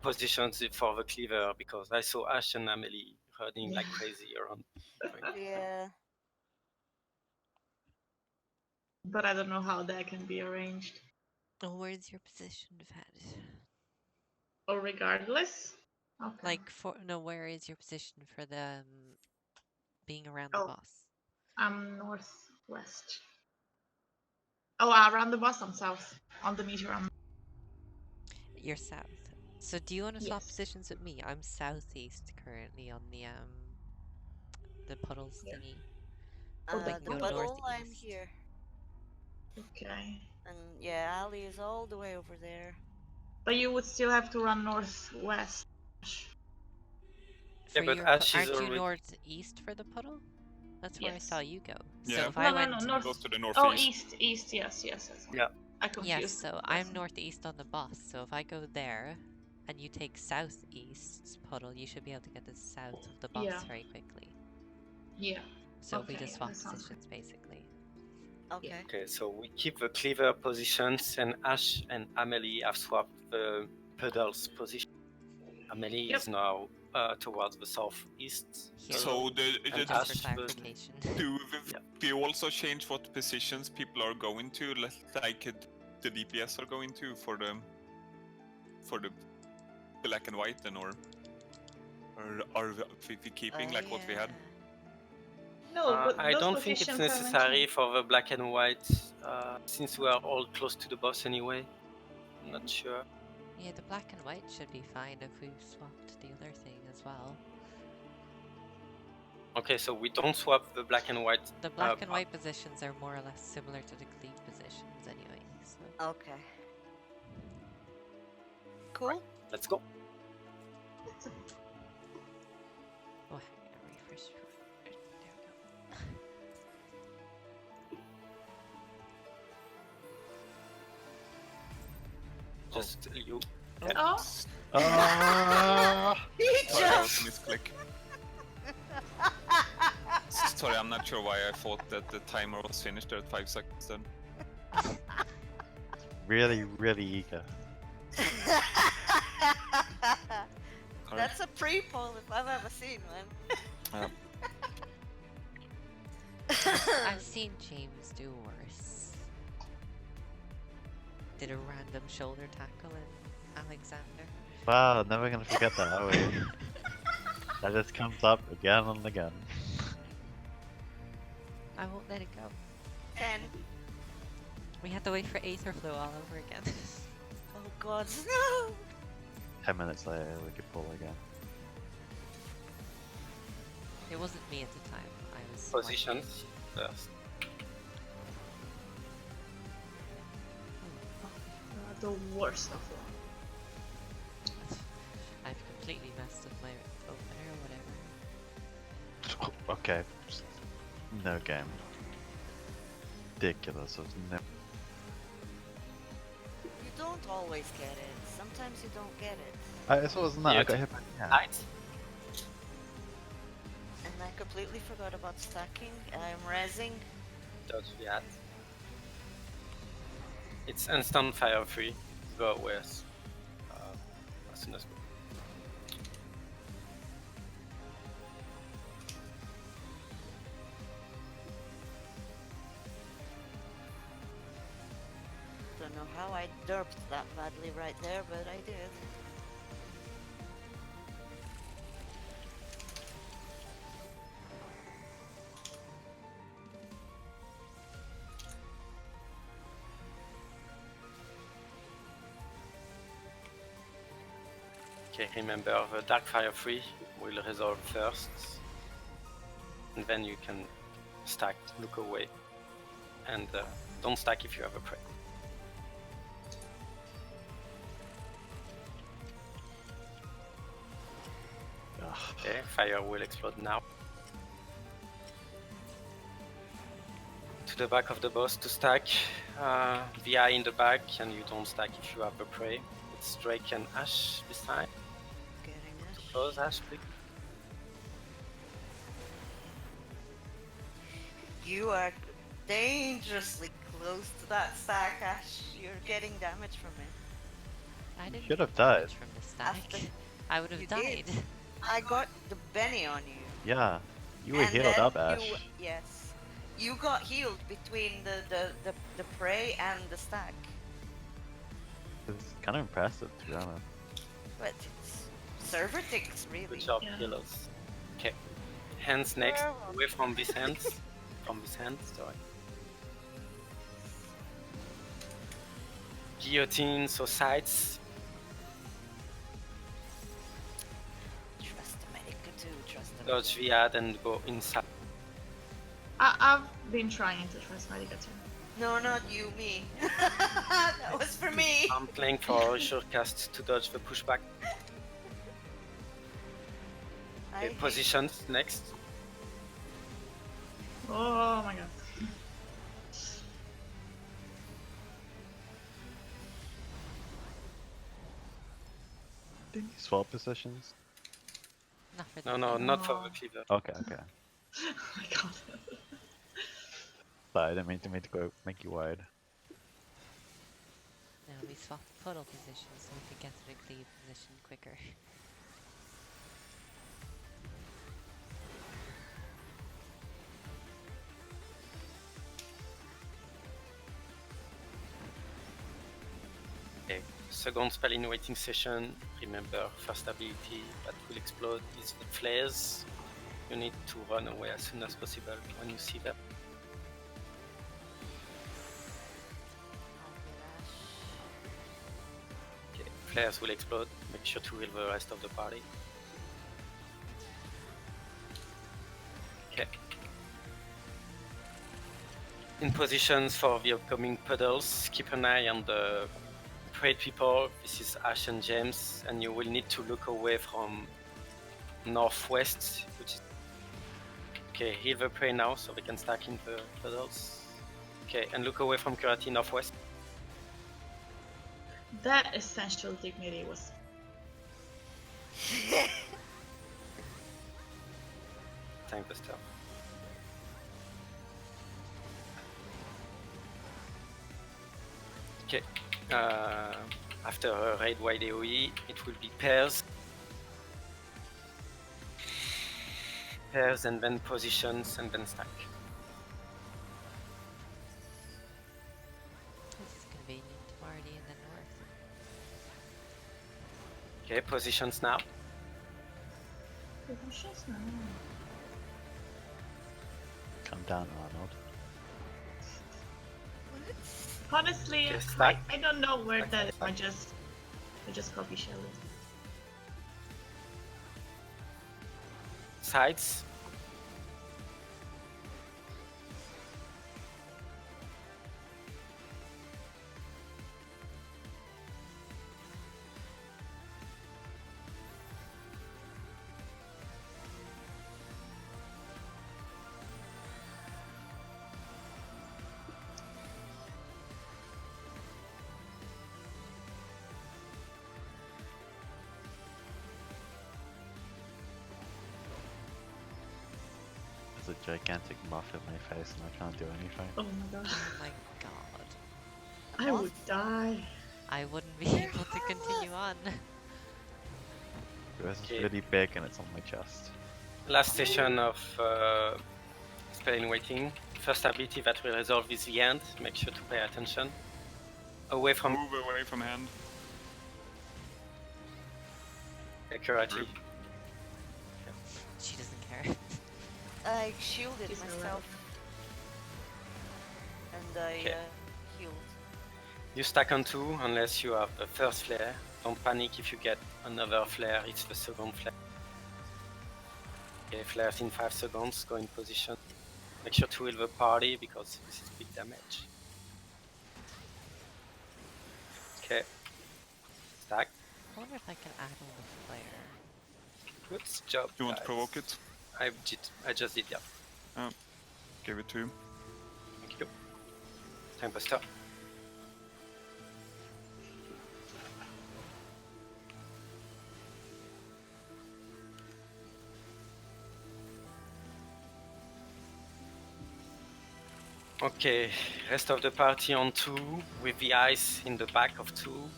D: positions for the cleaver, because I saw Ashe and Amelie running like crazy around.
B: Yeah.
A: But I don't know how that can be arranged.
F: Oh, where's your position, Pat?
A: Or regardless? Okay.
F: Like, where is your position for the being around the
A: Oh.
F: boss?
A: I'm northwest. Oh, around the boss, I'm south. On the meteor, I'm...
F: You're south. So do you want to swap
A: Yes.
F: positions with me? I'm southeast currently on the puddles
A: Yeah.
F: thingy.
A: Oh,
F: We can
B: The
F: go
B: puddle, I'm
F: northeast.
B: here.
A: Okay.
B: And yeah, Ali is all the way over there.
A: But you would still have to run northwest.
F: For
D: Yeah, but
F: your
D: Ashe is
F: aren't you
D: already...
F: northeast for the puddle? That's where I
A: Yes.
F: saw you go.
E: Yeah.
F: So if
A: No,
F: I
A: no,
F: went
A: no,
E: It
A: north.
E: goes to the
A: Oh,
E: northeast.
A: east, yes.
D: Yeah.
A: I confused.
F: yes, so I'm northeast on the boss. So if I go there and you take southeast puddle, you should be able to get to south of the boss
A: Yeah.
F: very quickly.
A: Yeah.
F: So we
A: Okay,
F: just swap
A: that sounds
F: positions basically.
B: Okay.
D: Okay, so we keep the cleaver positions, and Ashe and Amelie have swapped the pedals position. Amelie
A: Yep.
D: is now towards the southeast.
F: Here.
E: So
F: Just
D: Ashe
F: for clarification.
E: do you also change what positions people are going to, like the DPS are going to for the black and white, then, or are we keeping like what we had?
A: No, but
D: I
A: those
D: don't think it's
A: positions haven't
D: necessary
A: changed.
D: for the black and white, since we are all close to the boss anyway. I'm not sure.
F: Yeah, the black and white should be fine if we swapped the other thing as well.
D: Okay, so we don't swap the black and white.
F: The black and white positions are more or less similar to the cleave positions anyway, so...
B: Okay. Cool.
D: Let's go.
F: Oh, hang on, refresh. There we go.
D: Just you.
A: Oh,
E: Sorry, that was
B: Just
E: a misclick. Sorry, I'm not sure why I thought that the timer was finished at 5 seconds then.
C: Really, really eager.
B: That's a pre-poll if I've ever seen one.
F: I've seen James do worse. Did a random shoulder tackle in Alexander.
C: Wow, never gonna forget that, are we? That just comes up again and again.
F: I won't let it go.
B: 10.
F: We had to wait for Aetherflow all over again.
B: Oh god, no!
C: 10 minutes later, we could pull again.
F: It wasn't me at the time. I was
D: Positions first.
A: The worst of all.
F: I've completely messed up my opener or whatever.
C: Okay. No game. Ridiculous. No.
B: You don't always get it. Sometimes you don't get it.
C: It wasn't that. I got hit by the
D: Right.
B: And I completely forgot about stacking. I'm rezzing.
D: Dodge Viat. It's instant fire free. Go away as soon as possible.
B: Don't know how I derped that badly right there, but I did.
D: Okay, remember the dark fire free will resolve first, and then you can stack, look away, and don't stack if you have a prey. Okay, fire will explode now. To the back of the boss to stack, VI in the back, and you don't stack if you have a prey. It's Drake and Ashe this time.
B: Getting it.
D: Close Ashe, please.
B: You are dangerously close to that stack, Ashe. You're getting damage from it.
F: I didn't
C: Should have
F: get damage
C: died.
F: from the stack.
B: After
F: I would have
B: you
F: died.
B: did. I got the Benny on you.
C: Yeah. You were
B: And
C: healed
B: then
C: up, Ash.
B: Yes. You got healed between the prey and the stack.
C: It's kind of impressive, to be honest.
B: But it's server ticks, really.
D: Good job,
A: Yeah.
D: healers. Okay. Hands next, away from these hands. From these hands, sorry. Guillotine, so sides.
B: Trust the medic too, trust the
D: Dodge Viad and go inside.
A: I've been trying to trust Medica too.
B: No, not you, me. That was for me.
D: I'm playing for Surecast to dodge the pushback. Okay, positions next.
A: Oh my god.
C: Didn't you swap positions?
F: Not for
D: No,
F: the
D: no,
F: game.
D: not for the cleaver.
C: Okay, okay.
A: Oh my god.
C: Sorry, I didn't mean to go make you wide.
F: No, we swapped puddle positions so we could get to the cleave position quicker.
D: Okay, second spell in waiting session. Remember, first ability that will explode is the flares. You need to run away as soon as possible when you see them. Okay, flares will explode. Make sure to heal the rest of the party. Okay. In positions for the upcoming puddles, keep an eye on the prayed people. This is Ashe and James, and you will need to look away from northwest, which is okay. Heal the prey now, so they can stack in the puddles. Okay, and look away from Kurati northwest.
A: That essential dignity was.
D: Tank the stuff. Okay. After a raid wide AoE, it will be pairs. pairs and then positions and then stack.
F: This is convenient. I'm already in the north.
D: Okay, positions now.
C: Come down, Arnold.
A: Honestly,
D: Okay, stack.
A: I don't know where
D: Stack,
A: that is.
D: stack,
A: I
D: stack.
A: just copy shell it.
D: Sides.
C: There's a gigantic muff in my face and I can't do anything.
A: Oh my god.
F: Oh my god.
A: I would die.
F: I wouldn't be able to continue on.
C: This is
D: Okay.
C: really big and it's on my chest.
D: Last session of spell in waiting. First ability that will resolve is the end. Make sure to pay attention. Away from
E: Move away from hand.
D: accuracy.
F: She doesn't care.
B: I shielded
A: She's
B: myself. And I
D: Okay.
B: healed.
D: You stack on 2 unless you have the first flare. Don't panic if you get another flare, it's the second flare. Okay, flares in 5 seconds, go in position. Make sure to heal the party because this is big damage. Okay. Stack.
F: I wonder if I can add on the flare.
D: Good job.
E: Do you want to
D: guys.
E: provoke it?
D: I just did, yeah.
E: Give it to you.
D: Thank you. Time buster. Okay, rest of the party on 2 with the ice in the back of 2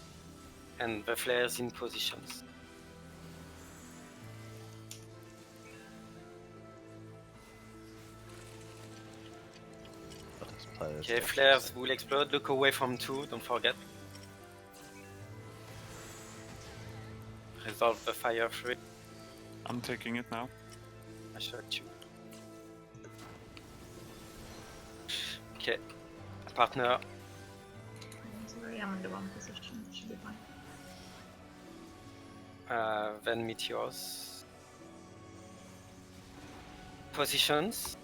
D: and the flares in positions.
C: Let's play this
D: Okay,
C: game.
D: flares will explode. Look away from 2, don't forget. Resolve the fire free.
E: I'm taking it now.
D: I shot you. Okay, partner.
A: Sorry, I'm in the wrong position. It should be fine.
D: Then meteors. Positions.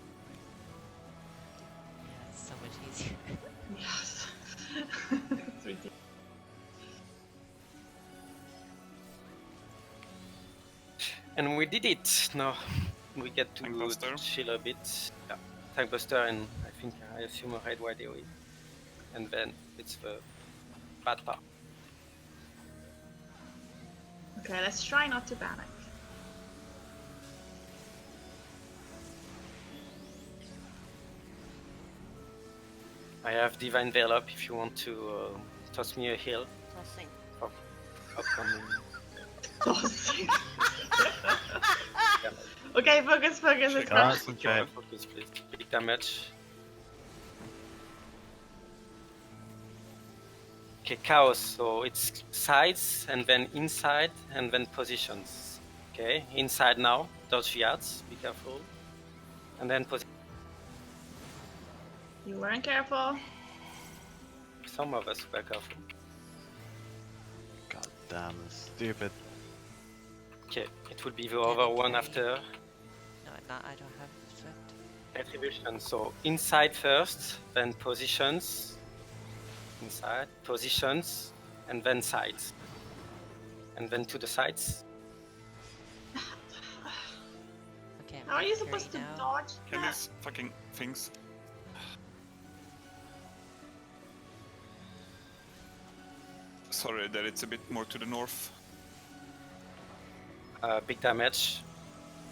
F: Yeah, it's so much easier.
A: Yes. It's ridiculous.
D: And we did it. Now we get to
E: Tank buster.
D: chill a bit. Yeah. Tank buster and I assume a red white AoE. And then it's the bad part.
A: Okay, let's try not to panic.
D: I have Divine Veil up if you want to toss me a heal.
B: Tossing.
D: Upcoming.
A: Tossing. Okay, focus, it's
C: Ah,
A: fine.
C: okay.
D: Focus, please. Big damage. Okay, chaos. So it's sides and then inside and then positions. Okay, inside now. Dodge yards. Be careful. And then
A: You weren't careful.
D: some of us were careful.
C: God damn, it's stupid.
D: Okay, it will be the other one after.
F: No, I don't have swift.
D: Attribution. So inside first, then positions. Inside, positions, and then sides. And then to the sides.
F: Okay, I'm
A: How are you
F: at
A: supposed to
F: 30 now.
A: dodge
E: Kill
A: that?
E: these fucking things. Sorry that it's a bit more to the north.
D: Big damage.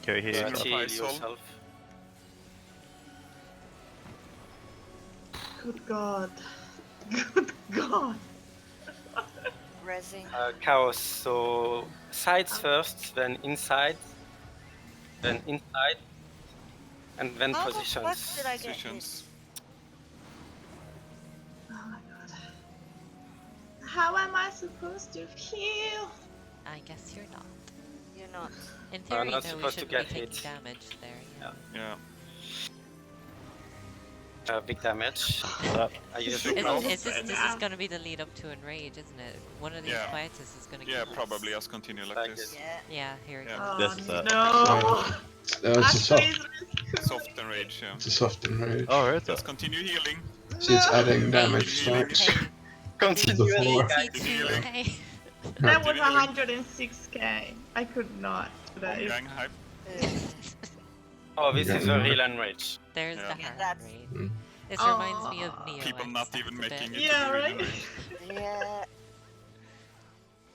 C: Okay, here.
E: Single
D: Heal
E: pie sol.
D: yourself.
A: Good God. Good God.
B: Rezzing.
D: Chaos. So sides first, then inside, And then
B: How the
D: positions.
B: fuck did I get
E: Positions.
A: Oh my god. How am I supposed to heal?
F: I guess you're not.
B: You're not.
F: In
D: We're
F: theory,
D: not
F: though, we
D: supposed to
F: shouldn't be
D: get
F: taking
D: hit.
F: damage there. Yeah.
E: Yeah.
D: Big damage.
C: Up.
D: I use
E: Shake
D: the
E: off.
F: This is
A: Yeah.
F: going to be the lead up to Enrage, isn't it? One of these
E: Yeah.
F: quietus is going to
E: Yeah,
F: kill us.
E: probably just continue like
D: Like
E: this.
B: Yeah.
F: Yeah, here it
E: Yeah.
F: goes.
A: Oh
C: This is it.
A: no!
G: It's a soft,
E: Soft enrage, yeah.
G: it's a soft enrage.
C: Oh, it's
E: Just continue healing.
G: So it's adding damage
E: Healing.
G: stacks.
F: Hey,
D: Continue
G: The
D: healing,
G: floor.
D: guys.
F: AT2, hey.
A: That was
E: Continue healing.
A: 106k. I could not. That is-
E: Gang hype.
D: Oh, this is a
G: Yeah.
D: real enrage.
F: There's
E: Yeah.
F: the hard
B: That's-
F: rate.
G: Mm.
F: This reminds me of
A: Aw.
F: Neo.
E: People not even making it.
A: Yeah,
E: to the
A: right?
E: enrage.
B: Yeah.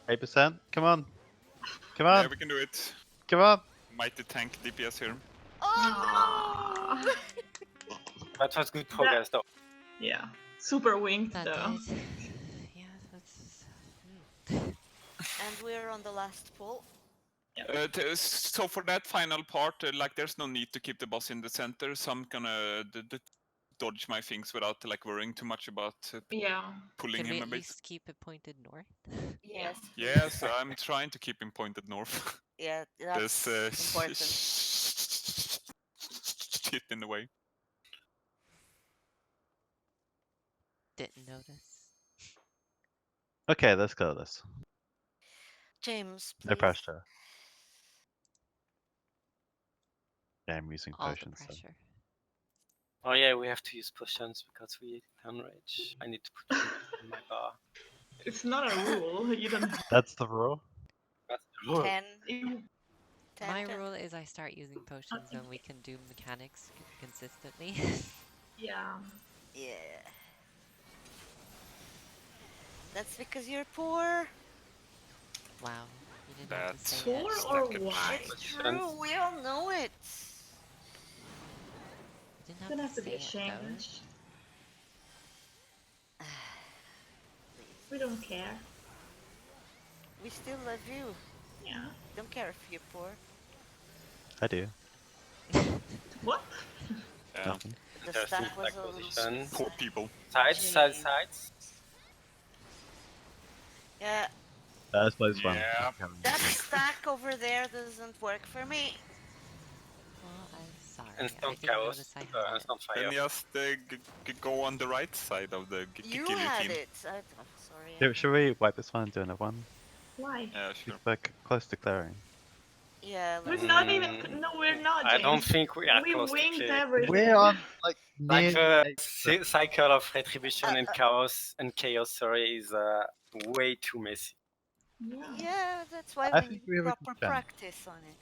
C: 8%. Come on. Come
E: Yeah,
C: on.
E: we can do it.
C: Come on.
E: Mighty tank DPS here.
B: Oh no!
D: That was good progress, though.
A: Yeah. Super winged
F: That
A: though.
F: did. Yeah, that's.
B: And we're on the last pull.
E: So for that final part, like there's no need to keep the boss in the center, so I'm gonna dodge my things without like worrying too much about
A: Yeah.
E: pulling
F: Can we
E: him a
F: at
E: bit.
F: least keep it pointed north?
B: Yes.
E: Yes, I'm trying to keep him pointed north.
B: Yeah, that's
E: There's
B: important.
E: shit in the way.
F: Didn't notice.
C: Okay, let's go this.
B: James, please.
C: No pressure. Yeah, I'm using
F: All the
C: potions. So.
F: pressure.
D: Oh yeah, we have to use potions because we enrage. I need to put them in my bar.
A: It's not a rule. You don't.
C: That's the rule.
D: That's the rule.
B: 10.
A: You...
B: 10,
F: My
B: 10.
F: rule is I start using potions and we can do mechanics consistently.
A: Yeah.
B: Yeah. That's because you're poor.
F: Wow. You didn't have to
E: That's
F: say it.
A: Poor
E: Stack
A: or
E: it.
A: why?
B: It's true. We all know it.
F: You
A: You
F: didn't
A: don't
F: have
A: have
F: to
A: to
F: say
A: be
F: it though.
A: ashamed. We don't care.
B: We still love you.
A: Yeah.
B: Don't care if you're poor.
C: I do.
A: What?
E: Yeah.
C: Nothing.
B: The
D: There's
B: stack was
D: stack
B: a little
D: position.
E: Poor people.
D: Sides, sides, sides.
B: Yeah,
C: Let's play this one.
E: Yeah.
B: that stack over there doesn't work for me.
F: Well, I'm sorry. I
D: Instant
F: didn't
D: chaos.
F: notice I had it.
D: Instant fire.
E: Then just go on the right side of the
B: You had
E: guillotine.
B: it. I'm sorry.
C: Should we wipe this one and do another one?
A: Why?
E: Yeah, sure.
C: We're close to clearing.
B: Yeah,
A: We're
B: let's
A: not even. No, we're not.
D: I don't
A: James.
D: think we are
A: We
D: close to
A: winged
D: clear.
A: everything.
C: We're on like
D: Like
C: near
D: the cycle of retribution and chaos sorry, is way too messy.
A: Yeah.
B: Yeah, that's why
C: I
B: we
C: think
B: need
C: we have a
B: proper
C: good chance.
B: practice on it.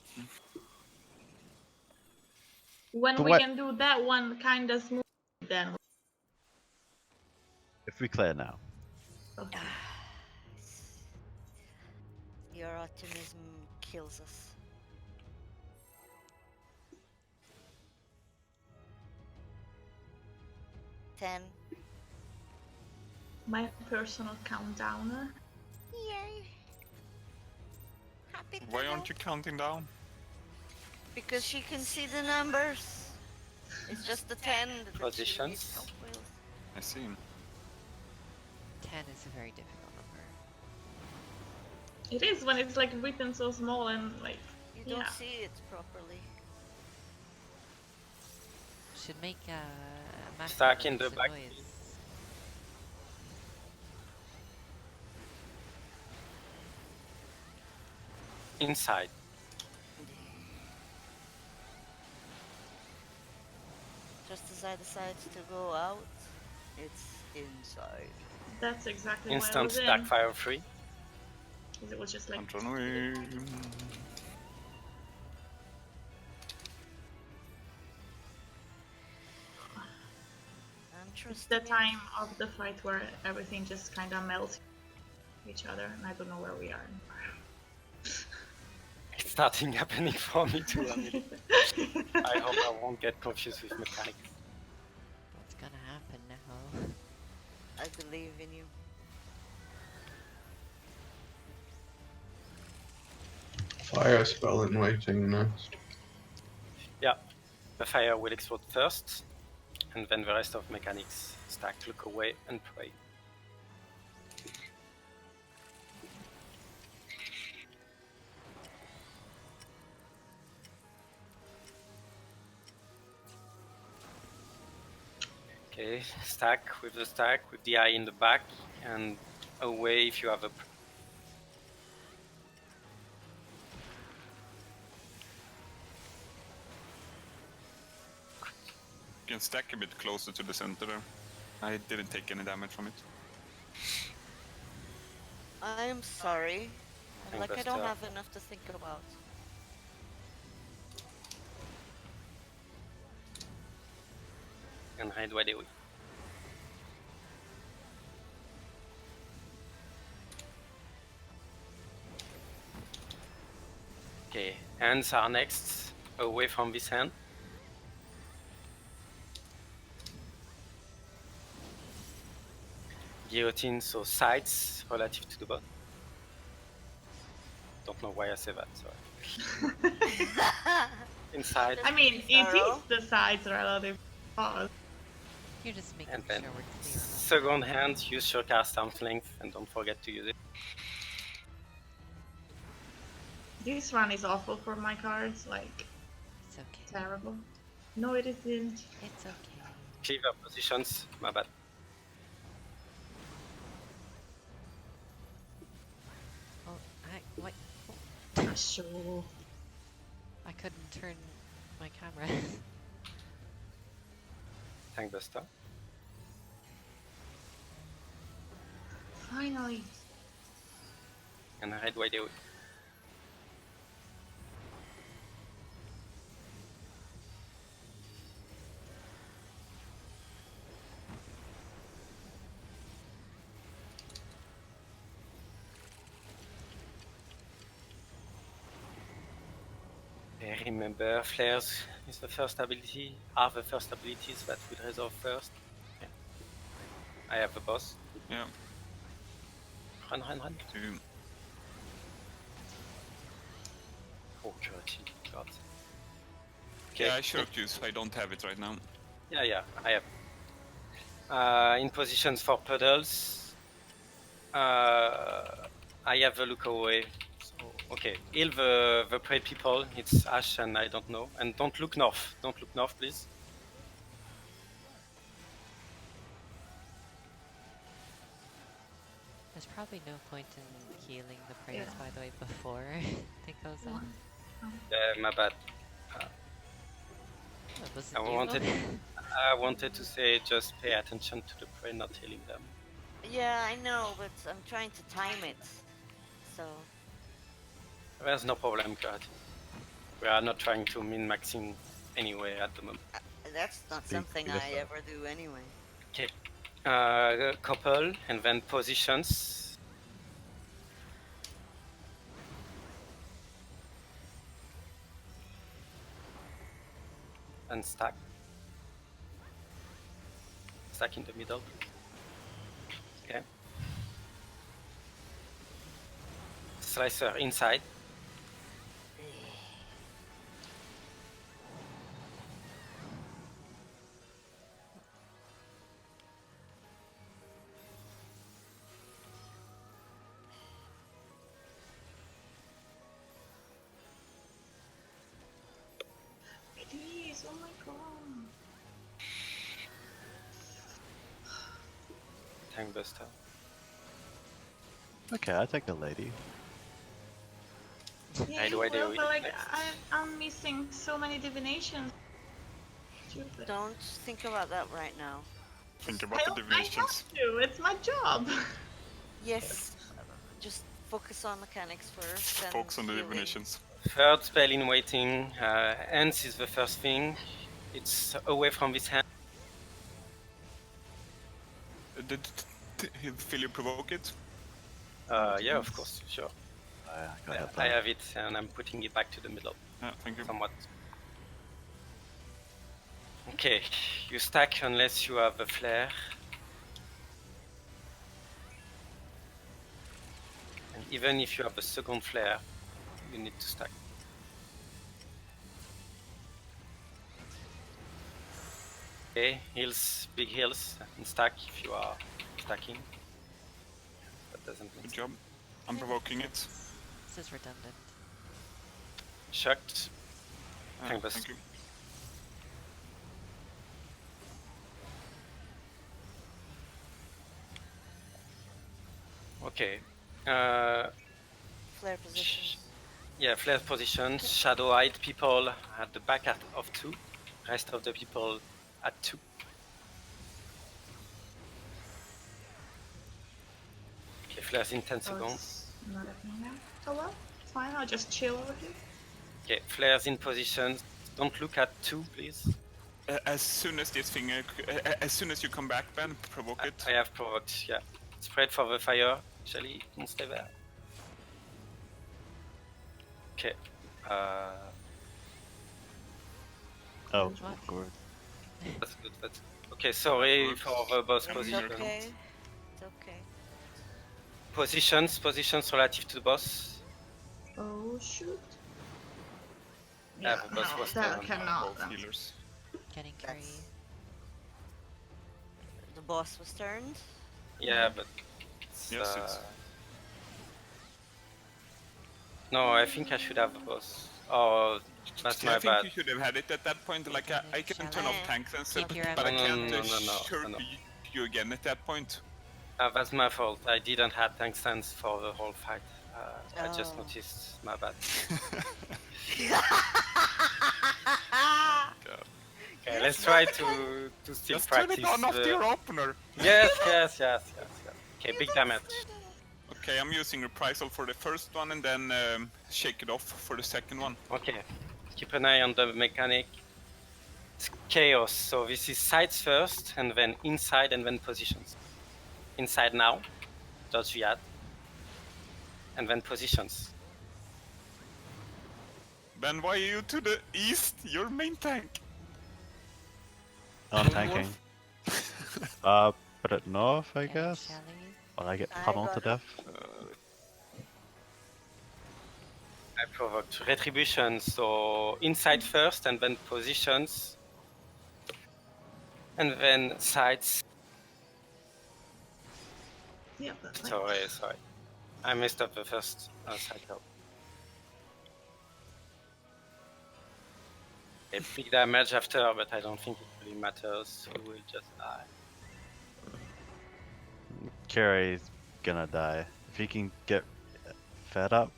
A: When
C: But
A: we
C: what-
A: can do that one kind of smooth, then.
C: If we clear now.
A: Okay.
B: Your optimism kills us. Ten.
A: My personal countdowner.
B: Yay! Happy to
E: Why
B: help.
E: aren't you counting down?
B: Because she can see the numbers. It's just the 10 that she
D: Positions.
B: needs help with.
E: I see.
F: 10 is a very difficult number.
A: It is when it's like written so small and like.
B: You don't
A: Yeah.
B: see it properly.
F: Should make a map
D: Stack in
F: with
D: the back.
F: noise.
D: Inside.
B: Just as I decide to go out, it's inside.
A: That's exactly why I
D: Instant
A: was
D: stack
A: in.
D: fire free.
A: 'Cause it was just like.
E: I'm trying away.
B: I'm
A: It's
B: trusting
A: the
B: it.
A: time of the fight where everything just kind of melts each other, and I don't know where we are.
D: It's starting happening for me too. Emily. I hope I won't get confused with mechanics.
F: What's gonna happen now?
B: I believe in you.
G: Fire spell in waiting next.
D: Yeah. The fire will explode first, and then the rest of mechanics stack, look away, and pray. Okay, stack with the eye in the back, and away if you have a.
E: You can stack a bit closer to the center there. I didn't take any damage from it.
B: I'm sorry. Like I don't
D: Buster.
B: have enough to think about.
D: And hide wide away. Okay, hands are next, away from this hand. Guillotine, so sides relative to the bot. Don't know why I say that, sorry. Inside.
A: I mean, it
B: Thorough.
A: is the sides relative pause.
F: You're just making
D: And then
F: sure we're clear on that.
D: second hand, use your cast arm's length and don't forget to use it.
A: This run is awful for my cards, like,
F: It's okay.
A: terrible. No, it isn't.
F: It's okay.
D: Cleaver positions, my bad.
F: Oh, what?
A: Sure.
F: I couldn't turn my camera.
D: Tank Buster.
A: Finally.
D: And hide wide away. Remember, flares is the first ability, are the first abilities that will resolve first. Yeah. I have the boss.
E: Yeah.
D: Run.
E: Two.
D: Oh, God.
E: Yeah, I should use. I don't have it right now.
D: Yeah, I have. In positions for puddles, I have the look away. So, okay, heal the prey people. It's Ashe and I don't know. And don't look north. Don't look north, please.
F: There's probably no point in healing the praise,
A: Yeah.
F: by the way, before it goes on.
D: My bad.
F: That wasn't
D: I wanted to say just pay attention to the prey, not healing them.
B: Yeah, I know, but I'm trying to time it. So
D: There's no problem, Kurt. We are not trying to min-maxing anyway at the moment.
B: that's not
C: Speak
B: something
C: for
B: I
C: yourself.
B: ever do anyway.
D: Okay. Couple and then positions. And stack. Stack in the middle. Okay. Slicer inside.
A: Please, oh my god.
D: Tank Buster.
C: Okay, I take the lady.
A: Yeah,
D: I
A: you
D: do
A: will,
D: idea
A: but like,
D: next.
A: I'm missing so many divinations. Stupid.
B: Don't think about that right now.
E: Think
A: I
E: about the
A: have
E: divinations.
A: to, it's my job.
B: Yes, just focus on mechanics first. And
E: Focus on the
B: healing.
E: divinations.
D: Third spell in waiting. Ants is the first thing. It's away from this hand.
E: Did Philly provoke it?
D: Yeah, of course, sure.
C: I got that
D: I
C: done.
D: have it and I'm putting it back to the middle.
E: Yeah, thank you.
D: Somewhat. Okay, you stack unless you have a flare. And even if you have a second flare, you need to stack. Okay, heals, big heals, and stack if you are stacking. That doesn't
E: Good
D: make
E: job. I'm
F: Yeah,
E: provoking it.
F: This is redundant.
D: Shocked.
E: Thank
D: Thank
E: you.
D: Okay.
B: Flare positions.
D: Yeah, flare positions. Shadow-eyed people at the back of 2. Rest of the people at 2. Okay, flares in 10
A: So
D: seconds.
A: it's not happening now. Oh well, it's fine. I'll just chill over here.
D: Okay, flares in positions. Don't look at 2, please.
E: As soon as this thing, as soon as you come back, Ben, provoke it.
D: I have provoked, yeah. Spread for the fire. Actually, don't stay there. Okay.
C: Oh,
A: What?
C: of course.
D: That's good. That's okay. Sorry for the boss
B: It's
D: position.
B: okay. It's okay.
D: Positions relative to the boss.
A: Oh shoot.
D: Yeah,
A: Yeah,
D: the boss
A: no,
D: was
A: that
D: turned.
A: cannot.
E: Both healers.
F: Getting curry.
B: The boss was turned.
D: Yeah, but it's,
E: Yes, it's.
D: no, I think I should have the boss. Oh, that's
E: Yeah,
D: my
E: I think
D: bad.
E: you should have had it at that point. Like I can turn off
B: Shall I?
E: tanks and stuff,
F: Keep your
E: but I
F: empty
E: can't
F: ammo.
E: shoot
D: no.
E: you again at that point.
D: That's my fault. I didn't have tank stance for the whole fight. I just
B: Oh.
D: noticed. My bad. Okay, let's try to still
E: Just turn
D: practice.
E: it on after your opener.
D: Yes. Okay, big damage.
E: Okay, I'm using reprisal for the first one and then shake it off for the second one.
D: Okay, keep an eye on the mechanic. It's chaos, so this is sides first, and then inside, and then positions. Inside now, dodge Viad, and then positions.
E: Ben, why are you to the east? You're main tank.
C: I'm tanking. Put it north, I
F: Getting
C: guess.
F: Shelly.
C: Or I get
B: I
C: pummeled to
B: got it.
C: death.
D: I provoked retribution, so inside first, and then positions, and then sides.
A: Yeah, that's fine.
D: Sorry. I messed up the first cycle. A big damage after, but I don't think it really matters. We will just die.
C: Carrie's gonna die. If he can get fed up.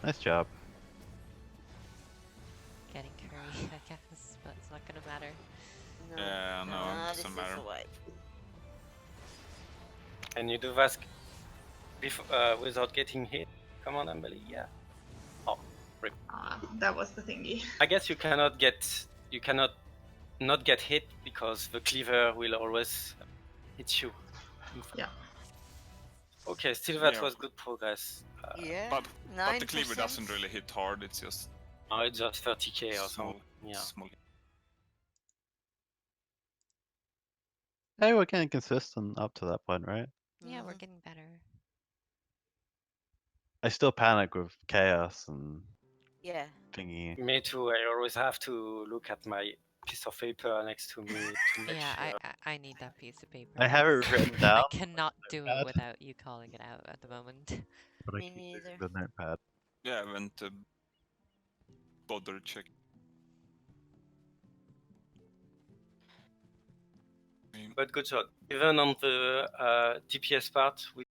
C: Nice job.
F: Getting curry, I guess, but it's not gonna matter.
B: No.
E: Yeah, no, it
B: this
E: doesn't
B: is
E: matter.
B: a wipe.
D: Can you do that without getting hit? Come on, Emily. Yeah. Oh, rip.
A: That was the thingy.
D: I guess you cannot not get hit because the cleaver will always hit you.
A: Yeah.
D: Okay, still that
E: Yeah.
D: was good progress.
B: Yeah.
E: But
B: 9%.
E: the cleaver doesn't really hit hard. It's just
D: Now it's just 30k or
E: small.
D: something. Yeah.
E: Small.
C: Hey, we're getting consistent up to that point, right?
F: Yeah, we're
B: Mhm.
F: getting better.
C: I still panic with chaos and
B: Yeah.
C: thingy.
D: Me too. I always have to look at my piece of paper next to me to make
F: Yeah,
D: sure.
F: I need that piece of paper.
C: I have it written down.
F: I cannot do it without you calling it out at the moment.
C: But I
B: Me
C: keep
B: neither.
C: using the notepad.
E: Yeah, I went to bother check.
D: But good shot. Even on the DPS part, we